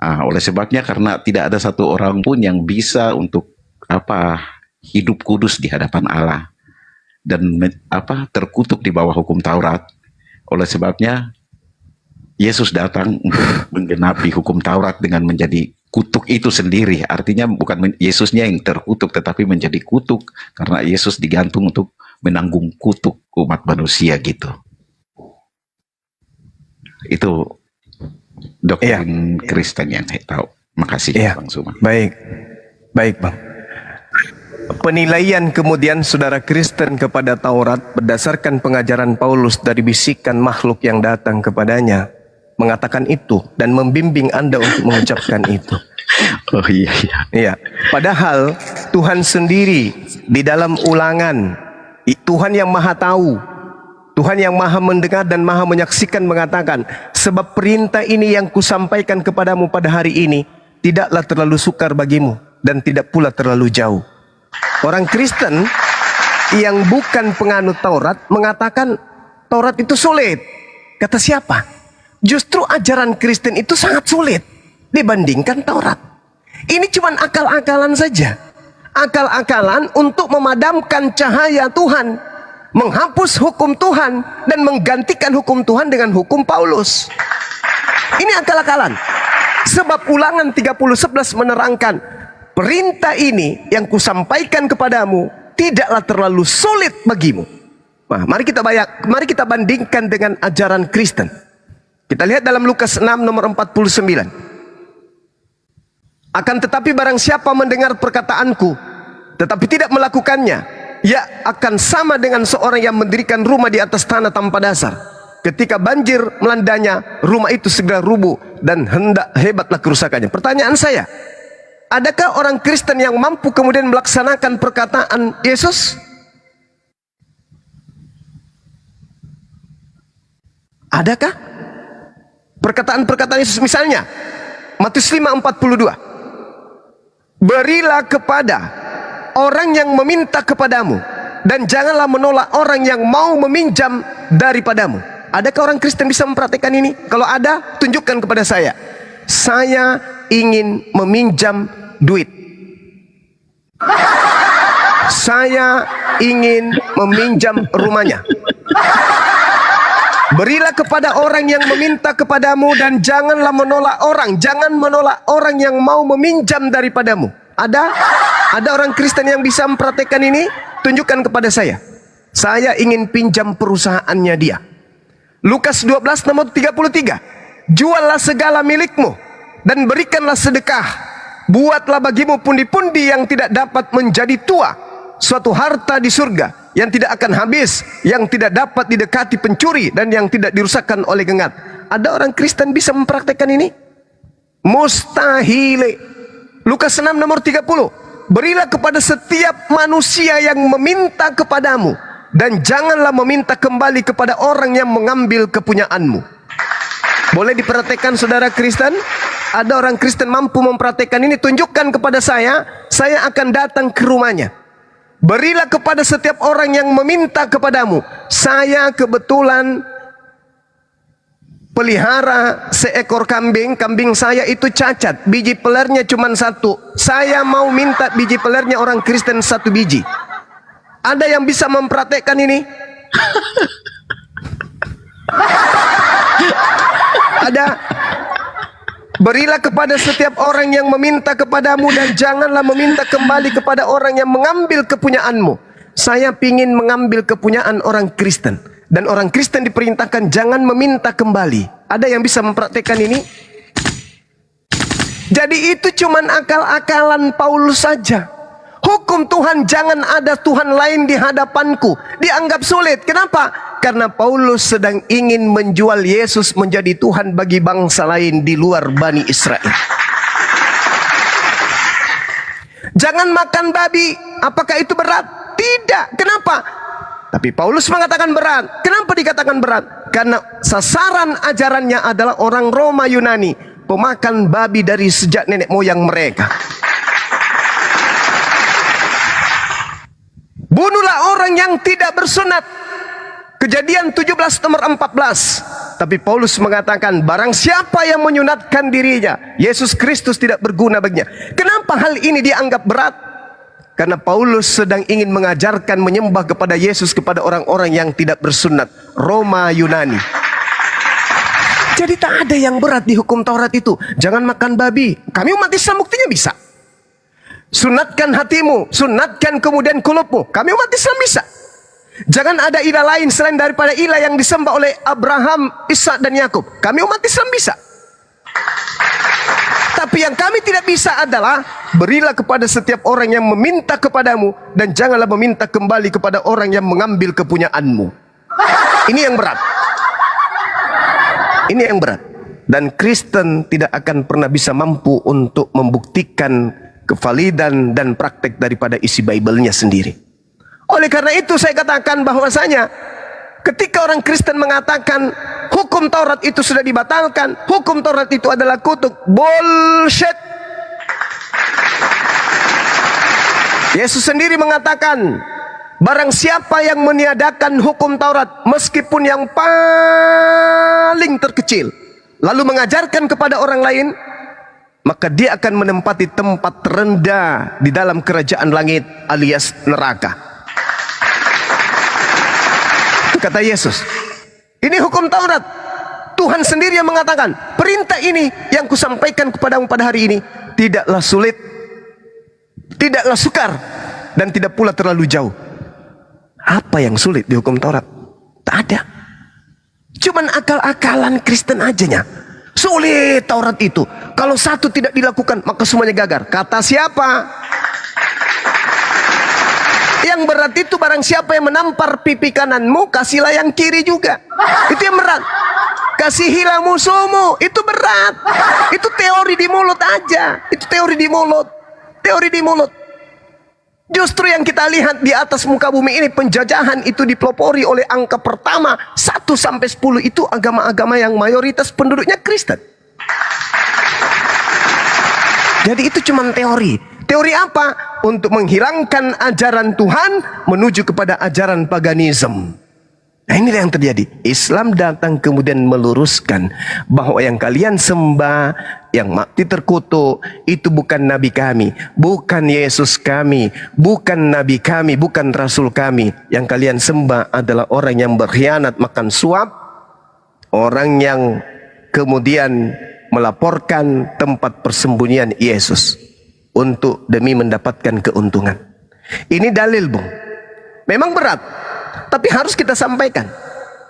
Oleh sebabnya, karena tidak ada satu orang pun yang bisa untuk hidup kudus di hadapan Allah dan terkutuk di bawah hukum Taurat. Oleh sebabnya Yesus datang untuk menggenapi hukum Taurat dengan menjadi kutuk itu sendiri. Artinya bukan Yesusnya yang terkutuk, tetapi menjadi kutuk karena Yesus digantung untuk menanggung kutuk umat manusia gitu. Itu doktrin Kristen yang saya tahu. Makasih Bang Suma. Baik Bang. Penilaian kemudian saudara Kristen kepada Taurat berdasarkan pengajaran Paulus dari bisikan makhluk yang datang kepadanya, mengatakan itu dan membimbing Anda untuk mengucapkan itu. Oh iya. Iya. Padahal Tuhan sendiri di dalam Ulangan, Tuhan yang Maha Tahu, Tuhan yang Maha Mendengar dan Maha Menyaksikan mengatakan, sebab perintah ini yang kusampaikan kepadamu pada hari ini tidaklah terlalu sukar bagimu dan tidak pula terlalu jauh. Orang Kristen yang bukan penganut Taurat mengatakan Taurat itu sulit. Kata siapa? Justru ajaran Kristen itu sangat sulit dibandingkan Taurat. Ini cuma akal-akalan saja. Akal-akalan untuk memadamkan cahaya Tuhan, menghapus hukum Tuhan dan menggantikan hukum Tuhan dengan hukum Paulus. Ini akal-akalan. Sebab Ulangan 30:11 menerangkan, perintah ini yang kusampaikan kepadamu tidaklah terlalu sulit bagimu. Nah, mari kita bandingkan dengan ajaran Kristen. Kita lihat dalam Lukas 6 nomor 49. Akan tetapi barang siapa mendengar perkataanku tetapi tidak melakukannya, ia akan sama dengan seorang yang mendirikan rumah di atas tanah tanpa dasar. Ketika banjir melandanya, rumah itu segera rubuh dan hebatlah kerusakannya. Pertanyaan saya, adakah orang Kristen yang mampu kemudian melaksanakan perkataan Yesus? Adakah? Perkataan-perkataan Yesus, misalnya Matius 5:42, berilah kepada orang yang meminta kepadamu dan janganlah menolak orang yang mau meminjam daripadamu. Adakah orang Kristen bisa mempraktikkan ini? Kalau ada, tunjukkan kepada saya. Saya ingin meminjam duit. Saya ingin meminjam rumahnya. Berilah kepada orang yang meminta kepadamu dan janganlah menolak orang. Jangan menolak orang yang mau meminjam daripadamu. Ada? Ada orang Kristen yang bisa mempraktekkan ini? Tunjukkan kepada saya. Saya ingin pinjam perusahaannya dia. Lukas 12 nomor 33. Juallah segala milikmu dan berikanlah sedekah. Buatlah bagimu pundi-pundi yang tidak dapat menjadi tua, suatu harta di surga yang tidak akan habis, yang tidak dapat didekati pencuri dan yang tidak dirusakkan oleh gengat. Ada orang Kristen bisa mempraktekkan ini? Mustahil. Lukas 6 nomor 30. Berilah kepada setiap manusia yang meminta kepadamu, dan janganlah meminta kembali kepada orang yang mengambil kepunyaanmu. Boleh diperhatikan saudara Kristen? Ada orang Kristen mampu mempraktekkan ini? Tunjukkan kepada saya akan datang ke rumahnya. Berilah kepada setiap orang yang meminta kepadamu. Saya kebetulan pelihara seekor kambing. Kambing saya itu cacat, biji pelernya cuma 1. Saya mau minta biji pelernya orang Kristen 1 biji. Ada yang bisa mempraktekkan ini? Ada. Berilah kepada setiap orang yang meminta kepadamu, dan janganlah meminta kembali kepada orang yang mengambil kepunyaanmu. Saya ingin mengambil kepunyaan orang Kristen, dan orang Kristen diperintahkan jangan meminta kembali. Ada yang bisa mempraktekkan ini? Jadi itu cuman akal-akalan Paulus saja. Hukum Tuhan, jangan ada Tuhan lain di hadapanku, dianggap sulit. Kenapa? Karena Paulus sedang ingin menjual Yesus menjadi Tuhan bagi bangsa lain di luar Bani Israel. Jangan makan babi. Apakah itu berat? Tidak. Kenapa? Tapi Paulus mengatakan berat. Kenapa dikatakan berat? Karena sasaran ajarannya adalah orang Roma Yunani, pemakan babi dari sejak nenek moyang mereka. Bunuhlah orang yang tidak bersunat. Kejadian 17 nomor 14. Tapi Paulus mengatakan, barang siapa yang menyunatkan dirinya, Yesus Kristus tidak berguna baginya. Kenapa hal ini dianggap berat? Karena Paulus sedang ingin mengajarkan menyembah kepada Yesus kepada orang-orang yang tidak bersunat, Roma Yunani. Jadi tak ada yang berat di hukum Taurat itu. Jangan makan babi. Kami umat Islam buktinya bisa. Sunatkan hatimu, sunatkan kemudian kulupmu. Kami umat Islam bisa. Jangan ada ilah lain selain daripada ilah yang disembah oleh Abraham, Ishak dan Yakub. Kami umat Islam bisa. Tapi yang kami tidak bisa adalah berilah kepada setiap orang yang meminta kepadamu, dan janganlah meminta kembali kepada orang yang mengambil kepunyaanmu. Ini yang berat. Ini yang berat. Dan Kristen tidak akan pernah bisa mampu untuk membuktikan kevalidan dan praktek daripada isi Bible-nya sendiri. Oleh karena itu saya katakan bahwasanya ketika orang Kristen mengatakan hukum Taurat itu sudah dibatalkan, hukum Taurat itu adalah kutuk, bullshit. Yesus sendiri mengatakan, barang siapa yang meniadakan hukum Taurat meskipun yang paling terkecil, lalu mengajarkan kepada orang lain, maka dia akan menempati tempat terendah di dalam kerajaan langit alias neraka. Itu kata Yesus. Ini hukum Taurat. Tuhan sendiri yang mengatakan, perintah ini yang kusampaikan kepadamu pada hari ini tidaklah sulit, tidaklah sukar, dan tidak pula terlalu jauh. Apa yang sulit di hukum Taurat? Tak ada. Cuman akal-akalan Kristen ajanya. Sulit Taurat itu. Kalau satu tidak dilakukan, maka semuanya gagal. Kata siapa? Yang berat itu barang siapa yang menampar pipi kananmu, kasihlah yang kiri juga. Itu yang berat. Kasihilah musuhmu. Itu berat. Itu teori di mulut aja. Itu teori di mulut. Teori di mulut. Justru yang kita lihat di atas muka bumi ini, penjajahan itu dipelopori oleh angka pertama 1 sampai 10 itu agama-agama yang mayoritas penduduknya Kristen. Jadi itu cuma teori. Teori apa? Untuk menghilangkan ajaran Tuhan menuju kepada ajaran paganisme. Nah inilah yang terjadi. Islam datang kemudian meluruskan bahwa yang kalian sembah, yang mati terkutuk, itu bukan Nabi kami, bukan Yesus kami, bukan Nabi kami, bukan Rasul kami. Yang kalian sembah adalah orang yang berkhianat makan suap, orang yang kemudian melaporkan tempat persembunyian Yesus. untuk demi mendapatkan keuntungan. Ini dalil, Bung. Memang berat, tapi harus kita sampaikan.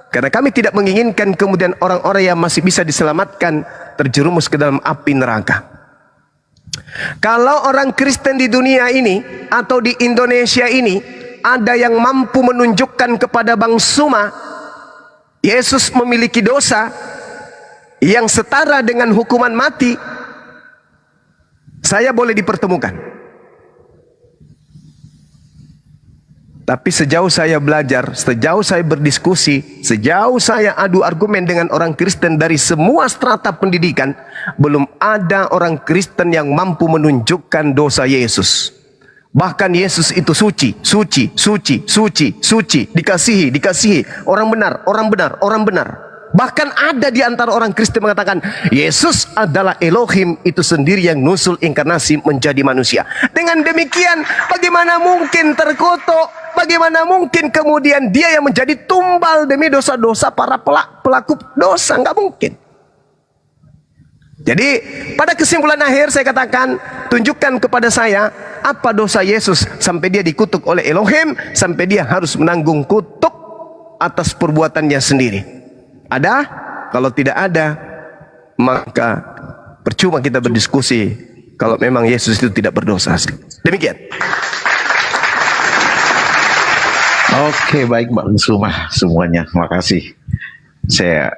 Karena kami tidak menginginkan kemudian orang-orang yang masih bisa diselamatkan terjerumus ke dalam api neraka. Kalau orang Kristen di dunia ini atau di Indonesia ini ada yang mampu menunjukkan kepada Bang Suma Yesus memiliki dosa yang setara dengan hukuman mati, saya boleh dipertemukan. Tapi sejauh saya belajar, sejauh saya berdiskusi, sejauh saya adu argumen dengan orang Kristen dari semua strata pendidikan, belum ada orang Kristen yang mampu menunjukkan dosa Yesus. Bahkan Yesus itu suci, suci, suci, suci, suci, dikasihi, dikasihi, orang benar, orang benar, orang benar. Bahkan ada di antara orang Kristen mengatakan Yesus adalah Elohim itu sendiri yang nusul inkarnasi menjadi manusia. Dengan demikian bagaimana mungkin terkutuk? Bagaimana mungkin kemudian dia yang menjadi tumbal demi dosa-dosa para pelaku dosa? Nggak mungkin. Jadi pada kesimpulan akhir saya katakan, tunjukkan kepada saya apa dosa Yesus sampai dia dikutuk oleh Elohim, sampai dia harus menanggung kutuk atas perbuatannya sendiri. Ada? Kalau tidak ada, maka percuma kita berdiskusi kalau memang Yesus itu tidak berdosa. Demikian. Oke, baik Bang Suma semuanya. Terima kasih. Saya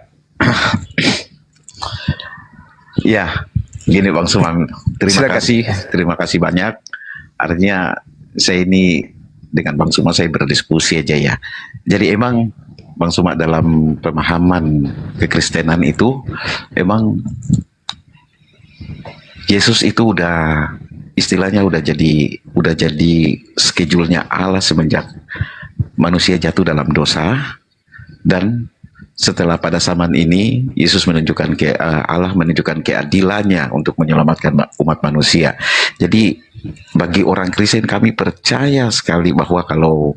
ya, gini Bang Suma, terima kasih banyak. Artinya saya ini dengan Bang Suma saya berdiskusi aja ya. Jadi emang Bang Suma dalam pemahaman kekristenan itu emang Yesus itu udah istilahnya udah jadi schedule-nya Allah semenjak manusia jatuh dalam dosa, dan setelah pada zaman ini Yesus menunjukkan Allah menunjukkan keadilannya untuk menyelamatkan umat manusia. Jadi bagi orang Kristen kami percaya sekali bahwa kalau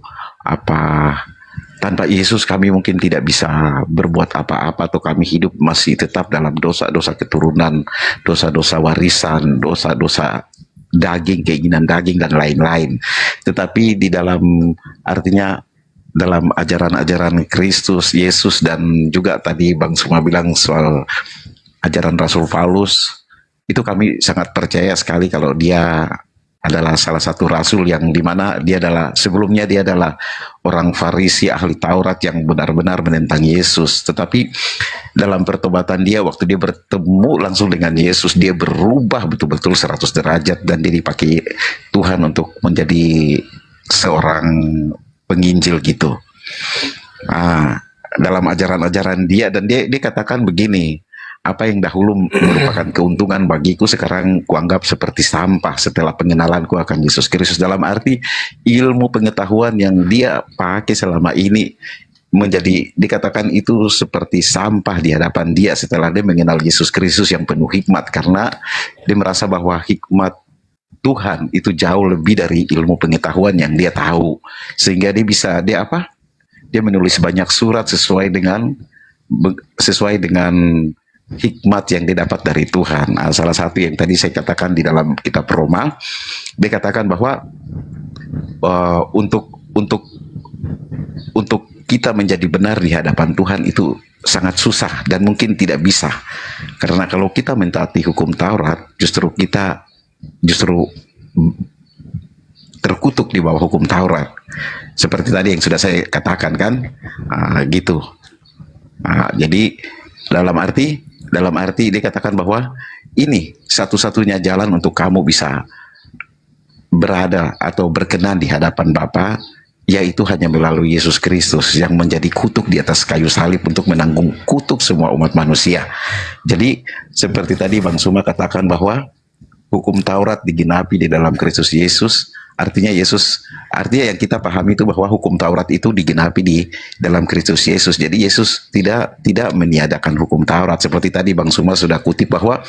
tanpa Yesus kami mungkin tidak bisa berbuat apa-apa, atau kami hidup masih tetap dalam dosa-dosa keturunan, dosa-dosa warisan, dosa-dosa daging, keinginan daging dan lain-lain. Tetapi di dalam artinya dalam ajaran-ajaran Kristus, Yesus, dan juga tadi Bang Suma bilang soal ajaran Rasul Paulus, itu kami sangat percaya sekali kalau dia adalah salah satu rasul yang dimana dia adalah sebelumnya dia adalah orang Farisi ahli Taurat yang benar-benar menentang Yesus. Tetapi dalam pertobatan dia, waktu dia bertemu langsung dengan Yesus, dia berubah betul-betul 100 derajat dan dia dipakai Tuhan untuk menjadi seorang penginjil gitu. Dalam ajaran-ajaran dia, dan dia katakan begini, apa yang dahulu merupakan keuntungan bagiku sekarang kuanggap seperti sampah setelah pengenalanku akan Yesus Kristus. Dalam arti ilmu pengetahuan yang dia pakai selama ini menjadi, dikatakan itu seperti sampah di hadapan dia setelah dia mengenal Yesus Kristus yang penuh hikmat, karena dia merasa bahwa hikmat Tuhan itu jauh lebih dari ilmu pengetahuan yang dia tahu, sehingga dia menulis banyak surat sesuai dengan hikmat yang didapat dari Tuhan. Salah satu yang tadi saya katakan di dalam kitab Roma, dia katakan bahwa untuk kita menjadi benar di hadapan Tuhan itu sangat susah dan mungkin tidak bisa, karena kalau kita mentaati hukum Taurat justru terkutuk di bawah hukum Taurat, seperti tadi yang sudah saya katakan kan, gitu. Jadi dalam arti dikatakan bahwa ini satu-satunya jalan untuk kamu bisa berada atau berkenan di hadapan Bapa, yaitu hanya melalui Yesus Kristus yang menjadi kutuk di atas kayu salib untuk menanggung kutuk semua umat manusia. Jadi seperti tadi Bang Suma katakan bahwa hukum Taurat digenapi di dalam Kristus Yesus. Artinya yang kita pahami itu bahwa hukum Taurat itu digenapi di dalam Kristus Yesus. Jadi Yesus tidak meniadakan hukum Taurat. Seperti tadi Bang Suma sudah kutip bahwa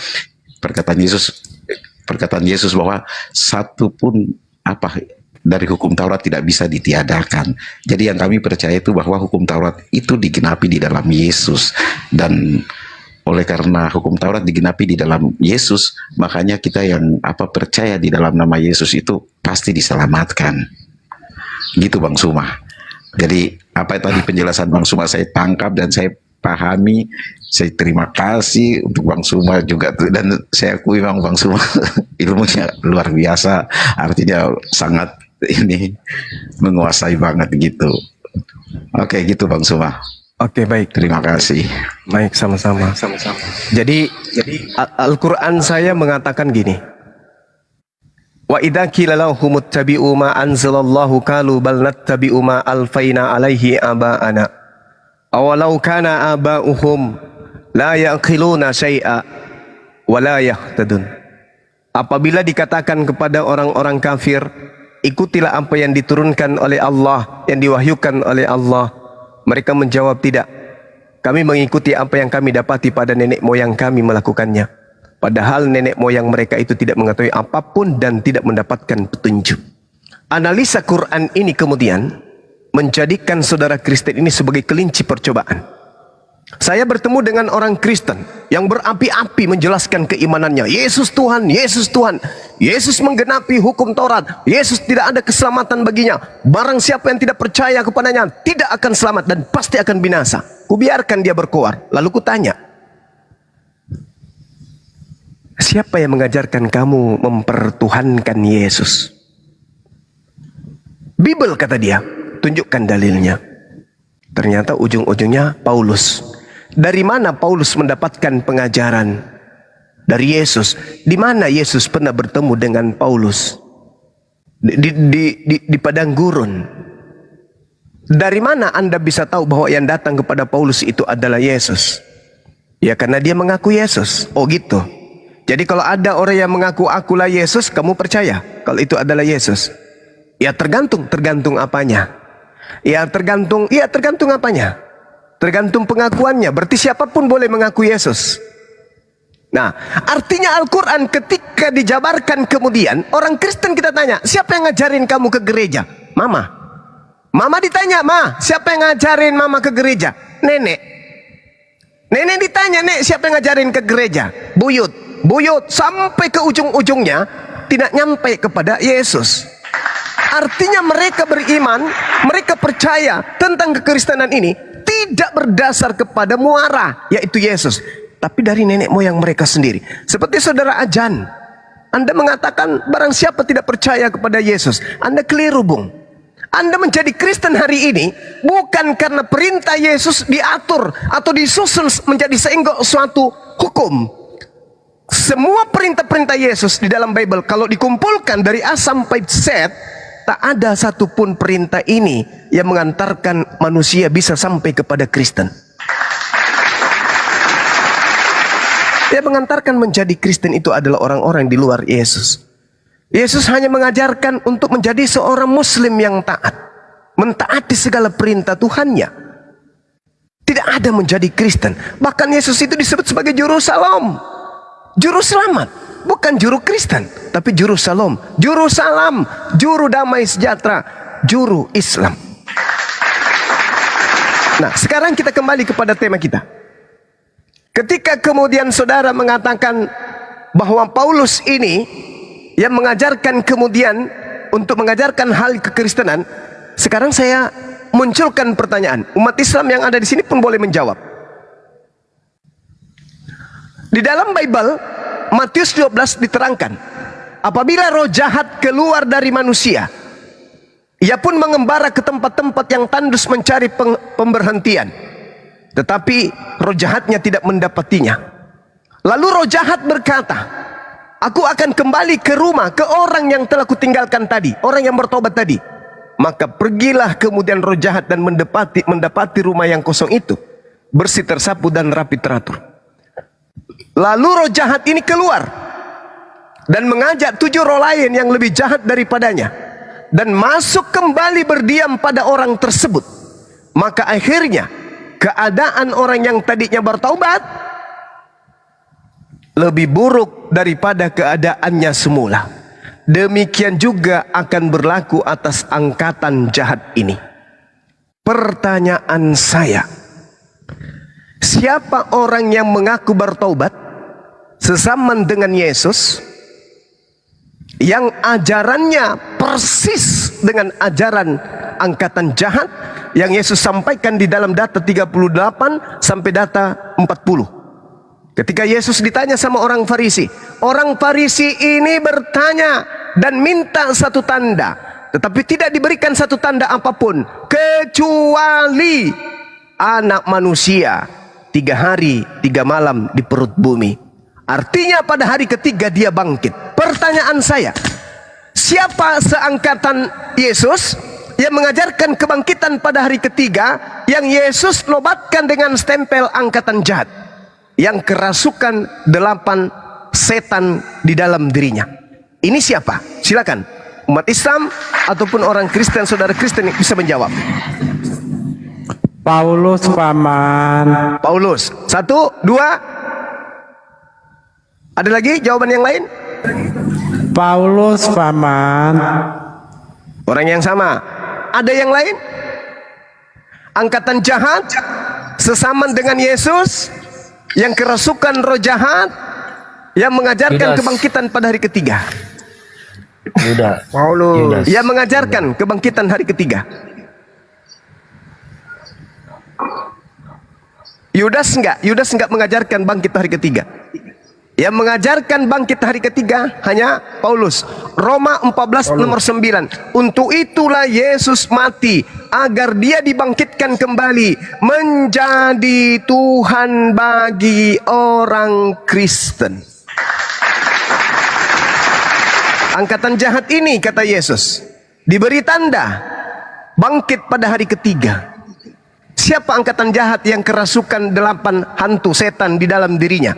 perkataan Yesus bahwa satu pun dari hukum Taurat tidak bisa ditiadakan. Jadi yang kami percaya itu bahwa hukum Taurat itu digenapi di dalam Yesus, dan Oleh karena hukum Taurat digenapi di dalam Yesus, makanya kita yang percaya di dalam nama Yesus itu pasti diselamatkan. Gitu Bang Suma. Jadi apa tadi penjelasan Bang Suma saya tangkap dan saya pahami. Saya terima kasih untuk Bang Suma juga, dan saya akui Bang Suma ilmunya luar biasa, artinya sangat ini menguasai banget gitu. Oke, gitu Bang Suma. Oke, baik. Terima kasih. Baik, sama-sama. Jadi Al-Quran saya mengatakan gini. Wa idza qila lahum ittabi'u ma anzalallahu qalu bal nattabi'u ma alfaina alaihi aba'ana. Awalau kana aba'uhum la yaqiluna syai'a wa la yahtadun. Apabila dikatakan kepada orang-orang kafir, ikutilah apa yang diturunkan oleh Allah, yang diwahyukan oleh Allah, mereka menjawab tidak. Kami mengikuti apa yang kami dapati pada nenek moyang kami melakukannya. Padahal nenek moyang mereka itu tidak mengetahui apapun dan tidak mendapatkan petunjuk. Analisa Quran ini kemudian menjadikan saudara Kristen ini sebagai kelinci percobaan. Saya bertemu dengan orang Kristen yang berapi-api menjelaskan keimanannya. Yesus Tuhan, Yesus Tuhan. Yesus menggenapi hukum Taurat. Yesus tidak ada keselamatan baginya. Barang siapa yang tidak percaya kepadanya tidak akan selamat dan pasti akan binasa. Kubiarkan dia berkoar. Lalu kutanya, siapa yang mengajarkan kamu mempertuhankan Yesus? Bible, kata dia. Tunjukkan dalilnya. Ternyata ujung-ujungnya Paulus. Dari mana Paulus mendapatkan pengajaran dari Yesus? Di mana Yesus pernah bertemu dengan Paulus? Di padang gurun. Dari mana Anda bisa tahu bahwa yang datang kepada Paulus itu adalah Yesus? Ya, karena dia mengaku Yesus. Oh gitu. Jadi kalau ada orang yang mengaku akulah Yesus, kamu percaya kalau itu adalah Yesus? Ya tergantung apanya. Ya tergantung apanya. Tergantung pengakuannya. Berarti siapapun boleh mengaku Yesus. Nah, artinya Al-Quran ketika dijabarkan kemudian, orang Kristen kita tanya, siapa yang ngajarin kamu ke gereja? Mama. Mama ditanya, Ma, siapa yang ngajarin mama ke gereja? Nenek. Nenek ditanya, Nek, siapa yang ngajarin ke gereja? Buyut. Buyut. Sampai ke ujung-ujungnya tidak nyampe kepada Yesus. Artinya mereka beriman, mereka percaya tentang kekristenan ini tidak berdasar kepada muara, yaitu Yesus, tapi dari nenek moyang mereka sendiri. Seperti saudara Ajan, Anda mengatakan barang siapa tidak percaya kepada Yesus, Anda keliru, Bung. Anda menjadi Kristen hari ini bukan karena perintah Yesus diatur atau disusun menjadi seenggak suatu hukum. Semua perintah-perintah Yesus di dalam Bible kalau dikumpulkan dari A sampai Z, tak ada satupun perintah ini yang mengantarkan manusia bisa sampai kepada Kristen. Yang mengantarkan menjadi Kristen itu adalah orang-orang di luar Yesus. Yesus hanya mengajarkan untuk menjadi seorang Muslim yang taat, mentaati segala perintah Tuhannya. Tidak ada menjadi Kristen. Bahkan Yesus itu disebut sebagai juru salam, juru selamat. Bukan juru Kristen, tapi juru salam, juru damai sejahtera, juru Islam. Nah, sekarang kita kembali kepada tema kita. Ketika kemudian saudara mengatakan bahwa Paulus ini yang mengajarkan kemudian untuk mengajarkan hal kekristenan, sekarang saya munculkan pertanyaan. Umat Islam yang ada di sini pun boleh menjawab. Di dalam Bible Matius 12 diterangkan, apabila roh jahat keluar dari manusia, ia pun mengembara ke tempat-tempat yang tandus mencari pemberhentian, tetapi roh jahatnya tidak mendapatinya. Lalu roh jahat berkata, aku akan kembali ke rumah, ke orang yang telah kutinggalkan tadi, orang yang bertobat tadi. Maka pergilah kemudian roh jahat dan mendapati rumah yang kosong itu bersih, tersapu dan rapi teratur. Lalu roh jahat ini keluar dan mengajak 7 roh lain yang lebih jahat daripadanya dan masuk kembali berdiam pada orang tersebut. Maka akhirnya keadaan orang yang tadinya bertaubat lebih buruk daripada keadaannya semula. Demikian juga akan berlaku atas angkatan jahat ini. Pertanyaan saya, siapa orang yang mengaku bertaubat sesaman dengan Yesus, yang ajarannya persis dengan ajaran angkatan jahat yang Yesus sampaikan di dalam data 38 sampai data 40. Ketika Yesus ditanya sama orang Farisi ini bertanya dan minta satu tanda, tetapi tidak diberikan satu tanda apapun kecuali anak manusia 3 hari 3 malam di perut bumi. Artinya pada hari ketiga dia bangkit. Pertanyaan saya, siapa seangkatan Yesus yang mengajarkan kebangkitan pada hari ketiga yang Yesus nobatkan dengan stempel angkatan jahat, yang kerasukan 8 setan di dalam dirinya? Ini siapa? Silakan umat Islam ataupun orang Kristen, saudara Kristen yang bisa menjawab. Paulus paman. Paulus. 1, 2. Ada lagi jawaban yang lain? Paulus paman. Orang yang sama. Ada yang lain? Angkatan jahat sesaman dengan Yesus, yang kerasukan roh jahat, yang mengajarkan kebangkitan pada hari ketiga. Paulus yang mengajarkan kebangkitan hari ketiga. Yudas enggak mengajarkan bangkit hari ketiga. Yang mengajarkan bangkit hari ketiga hanya Paulus. Roma 14 nomor 9. Untuk itulah Yesus mati, agar dia dibangkitkan kembali menjadi Tuhan bagi orang Kristen. Angkatan jahat ini, kata Yesus, diberi tanda bangkit pada hari ketiga. Siapa angkatan jahat yang kerasukan 8 hantu setan di dalam dirinya?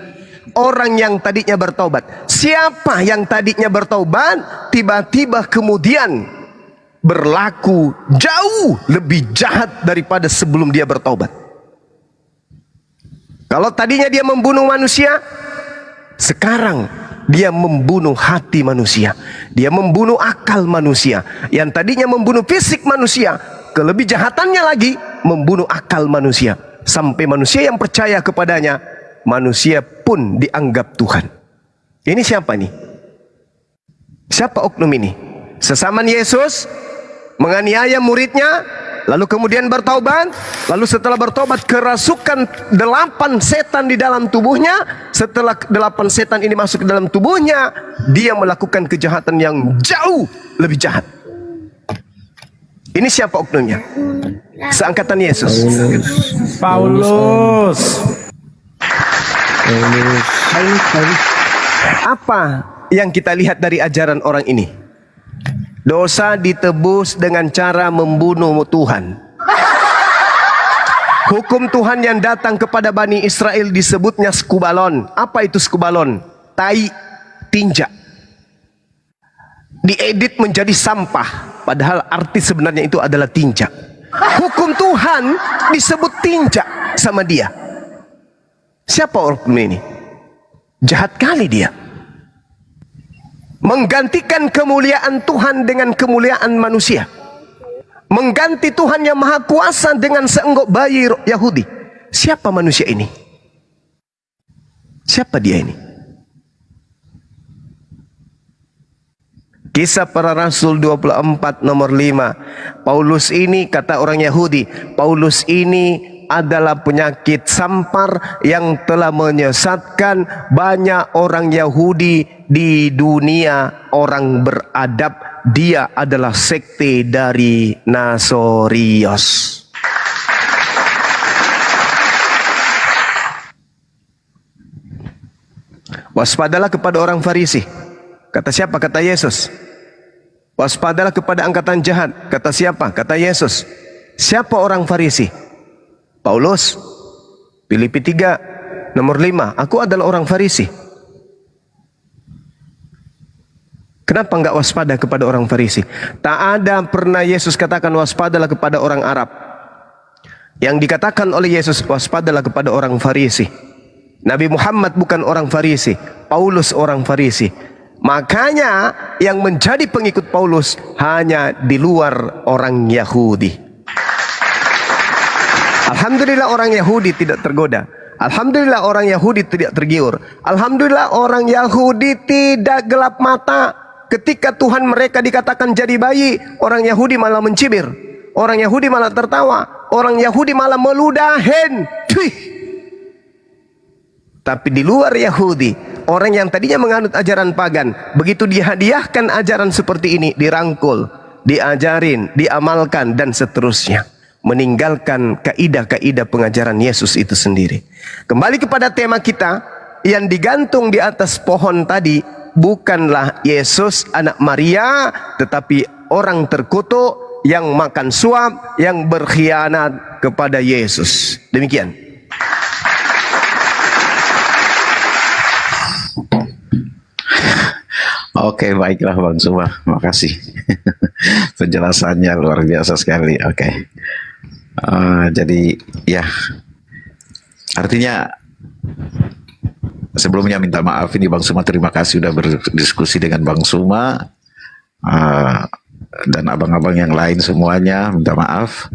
Orang yang tadinya bertobat. Siapa yang tadinya bertobat tiba-tiba kemudian berlaku jauh lebih jahat daripada sebelum dia bertobat? Kalau tadinya dia membunuh manusia, sekarang dia membunuh hati manusia, dia membunuh akal manusia. Yang tadinya membunuh fisik manusia, kelebih jahatannya lagi membunuh akal manusia, sampai manusia yang percaya kepadanya, manusia pun dianggap Tuhan. Ini siapa nih? Siapa oknum ini? Sesaman Yesus menganiaya muridnya, lalu kemudian bertaubat, lalu setelah bertobat kerasukan 8 setan di dalam tubuhnya. Setelah 8 setan ini masuk ke dalam tubuhnya, dia melakukan kejahatan yang jauh lebih jahat. Ini siapa oknumnya? Seangkatan Yesus. Paulus. Apa yang kita lihat dari ajaran orang ini? Dosa ditebus dengan cara membunuh Tuhan. Hukum Tuhan yang datang kepada Bani Israel disebutnya skubalon. Apa itu skubalon? Tai, tinja. Diedit menjadi sampah, padahal arti sebenarnya itu adalah tinja. Hukum Tuhan disebut tinja sama dia. Siapa orang ini? Jahat kali dia. Menggantikan kemuliaan Tuhan dengan kemuliaan manusia. Mengganti Tuhan yang maha kuasa dengan seenggok bayi Yahudi. Siapa manusia ini? Siapa dia ini? Kisah Para Rasul 24 nomor 5. Paulus ini, kata orang Yahudi, Paulus ini adalah penyakit sampar yang telah menyesatkan banyak orang Yahudi di dunia orang beradab. Dia adalah sekte dari Nasorios. Waspadalah kepada orang Farisi. Kata siapa? Kata Yesus. Waspadalah kepada angkatan jahat. Kata siapa? Kata Yesus. Siapa orang Farisi? Paulus. Filipi 3 nomor 5. Aku adalah orang Farisi. Kenapa enggak waspada kepada orang Farisi? Tak ada pernah Yesus katakan waspadalah kepada orang Arab. Yang dikatakan oleh Yesus waspadalah kepada orang Farisi. Nabi Muhammad bukan orang Farisi, Paulus orang Farisi. Makanya yang menjadi pengikut Paulus hanya di luar orang Yahudi. Alhamdulillah orang Yahudi tidak tergoda. Alhamdulillah orang Yahudi tidak tergiur. Alhamdulillah orang Yahudi tidak gelap mata. Ketika Tuhan mereka dikatakan jadi bayi, orang Yahudi malah mencibir. Orang Yahudi malah tertawa. Orang Yahudi malah meludahin. Cuy. Tapi di luar Yahudi, orang yang tadinya menganut ajaran pagan, begitu dihadiahkan ajaran seperti ini, dirangkul, diajarin, diamalkan, dan seterusnya. Meninggalkan kaidah-kaidah pengajaran Yesus itu sendiri. Kembali kepada tema kita, yang digantung di atas pohon tadi bukanlah Yesus anak Maria, tetapi orang terkutuk yang makan suap, yang berkhianat kepada Yesus. Demikian. Oke, baiklah Bang Suma, makasih. Penjelasannya luar biasa sekali. Oke. Jadi ya, artinya sebelumnya minta maaf ini Bang Suma, terima kasih sudah berdiskusi dengan Bang Suma dan abang-abang yang lain semuanya, minta maaf.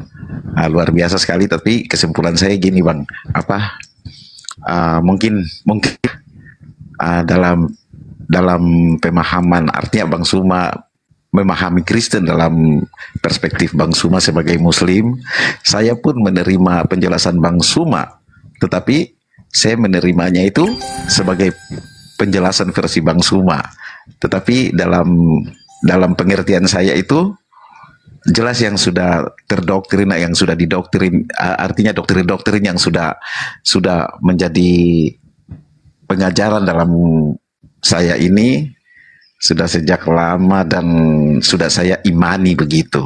Luar biasa sekali, tapi kesimpulan saya gini Bang, mungkin dalam pemahaman, artinya Bang Suma memahami Kristen dalam perspektif Bang Suma sebagai Muslim. Saya pun menerima penjelasan Bang Suma, tetapi saya menerimanya itu sebagai penjelasan versi Bang Suma. Tetapi dalam pengertian saya itu jelas yang sudah terdoktrin, yang sudah didoktrin, artinya doktrin-doktrin yang sudah menjadi pengajaran dalam saya ini sudah sejak lama dan sudah saya imani begitu.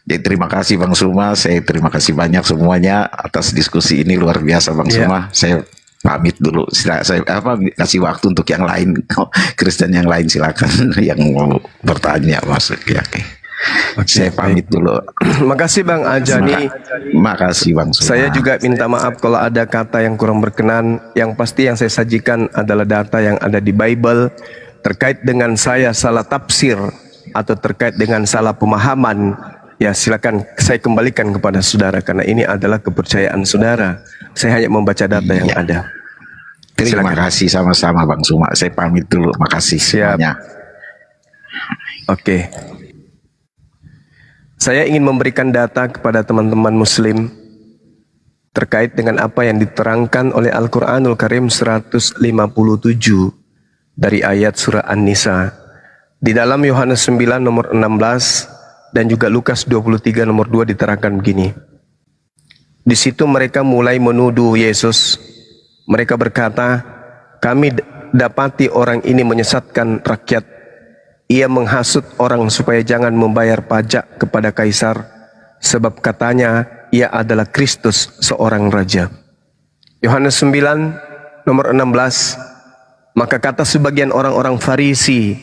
Jadi terima kasih Bang Suma, saya terima kasih banyak semuanya atas diskusi ini, luar biasa Bang Suma. Saya pamit dulu, saya kasih waktu untuk yang lain, Kristen yang lain silakan yang mau bertanya masuk ya. Saya pamit dulu. Makasih Bang Ajani. Makasih Bang Suma. Saya juga minta maaf kalau ada kata yang kurang berkenan. Yang pasti yang saya sajikan adalah data yang ada di Bible. Terkait dengan saya salah tafsir atau terkait dengan salah pemahaman, ya silakan saya kembalikan kepada saudara, karena ini adalah kepercayaan saudara. Saya hanya membaca data yang ada. Terima kasih sama-sama Bang Suma. Saya pamit dulu. Makasih semuanya. Oke. Saya ingin memberikan data kepada teman-teman Muslim terkait dengan apa yang diterangkan oleh Al-Quranul Karim 157 dari ayat surah An-Nisa. Di dalam Yohanes 9 nomor 16 dan juga Lukas 23 nomor 2 diterangkan begini. Di situ mereka mulai menuduh Yesus. Mereka berkata, kami dapati orang ini menyesatkan rakyat. Ia menghasut orang supaya jangan membayar pajak kepada kaisar, sebab katanya ia adalah Kristus, seorang raja. Yohanes 9 nomor 16, maka kata sebagian orang-orang Farisi,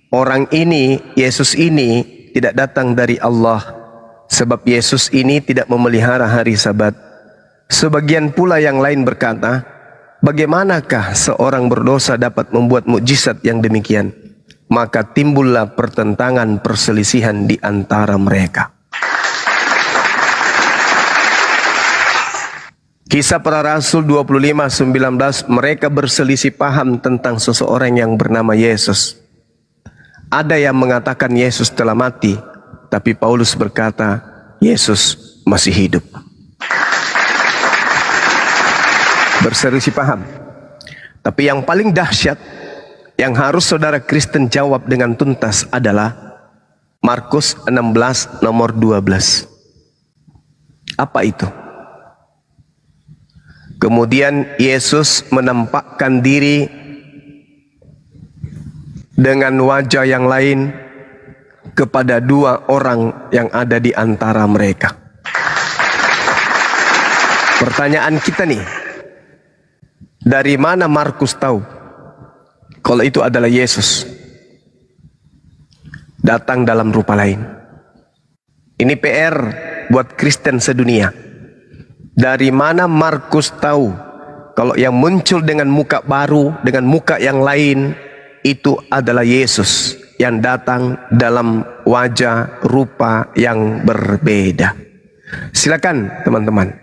orang ini, Yesus ini tidak datang dari Allah, sebab Yesus ini tidak memelihara hari Sabat. Sebagian pula yang lain berkata, bagaimanakah seorang berdosa dapat membuat mukjizat yang demikian? Maka timbullah pertentangan, perselisihan di antara mereka. Kisah Para Rasul 25:19, mereka berselisih paham tentang seseorang yang bernama Yesus. Ada yang mengatakan Yesus telah mati, tapi Paulus berkata, Yesus masih hidup. Berselisih paham. Tapi yang paling dahsyat, yang harus saudara Kristen jawab dengan tuntas adalah Markus 16 nomor 12. Apa itu? Kemudian Yesus menampakkan diri dengan wajah yang lain kepada dua orang yang ada di antara mereka. Pertanyaan kita nih, dari mana Markus tahu kalau itu adalah Yesus datang dalam rupa lain? Ini PR buat Kristen sedunia. Dari mana Markus tahu kalau yang muncul dengan muka baru, dengan muka yang lain, itu adalah Yesus yang datang dalam wajah rupa yang berbeda? Silakan teman-teman,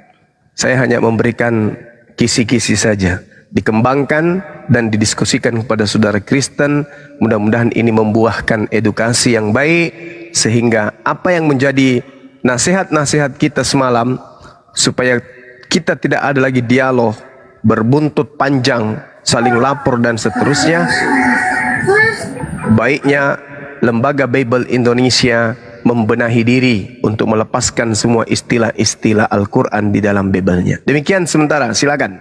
Saya hanya memberikan kisi-kisi saja. Dikembangkan dan didiskusikan kepada saudara Kristen. Mudah-mudahan ini membuahkan edukasi yang baik, sehingga apa yang menjadi nasihat-nasihat kita semalam, supaya kita tidak ada lagi dialog berbuntut panjang, saling lapor dan seterusnya. Baiknya Lembaga Bible Indonesia membenahi diri untuk melepaskan semua istilah-istilah Al-Quran di dalam Bible-nya. Demikian sementara, silakan.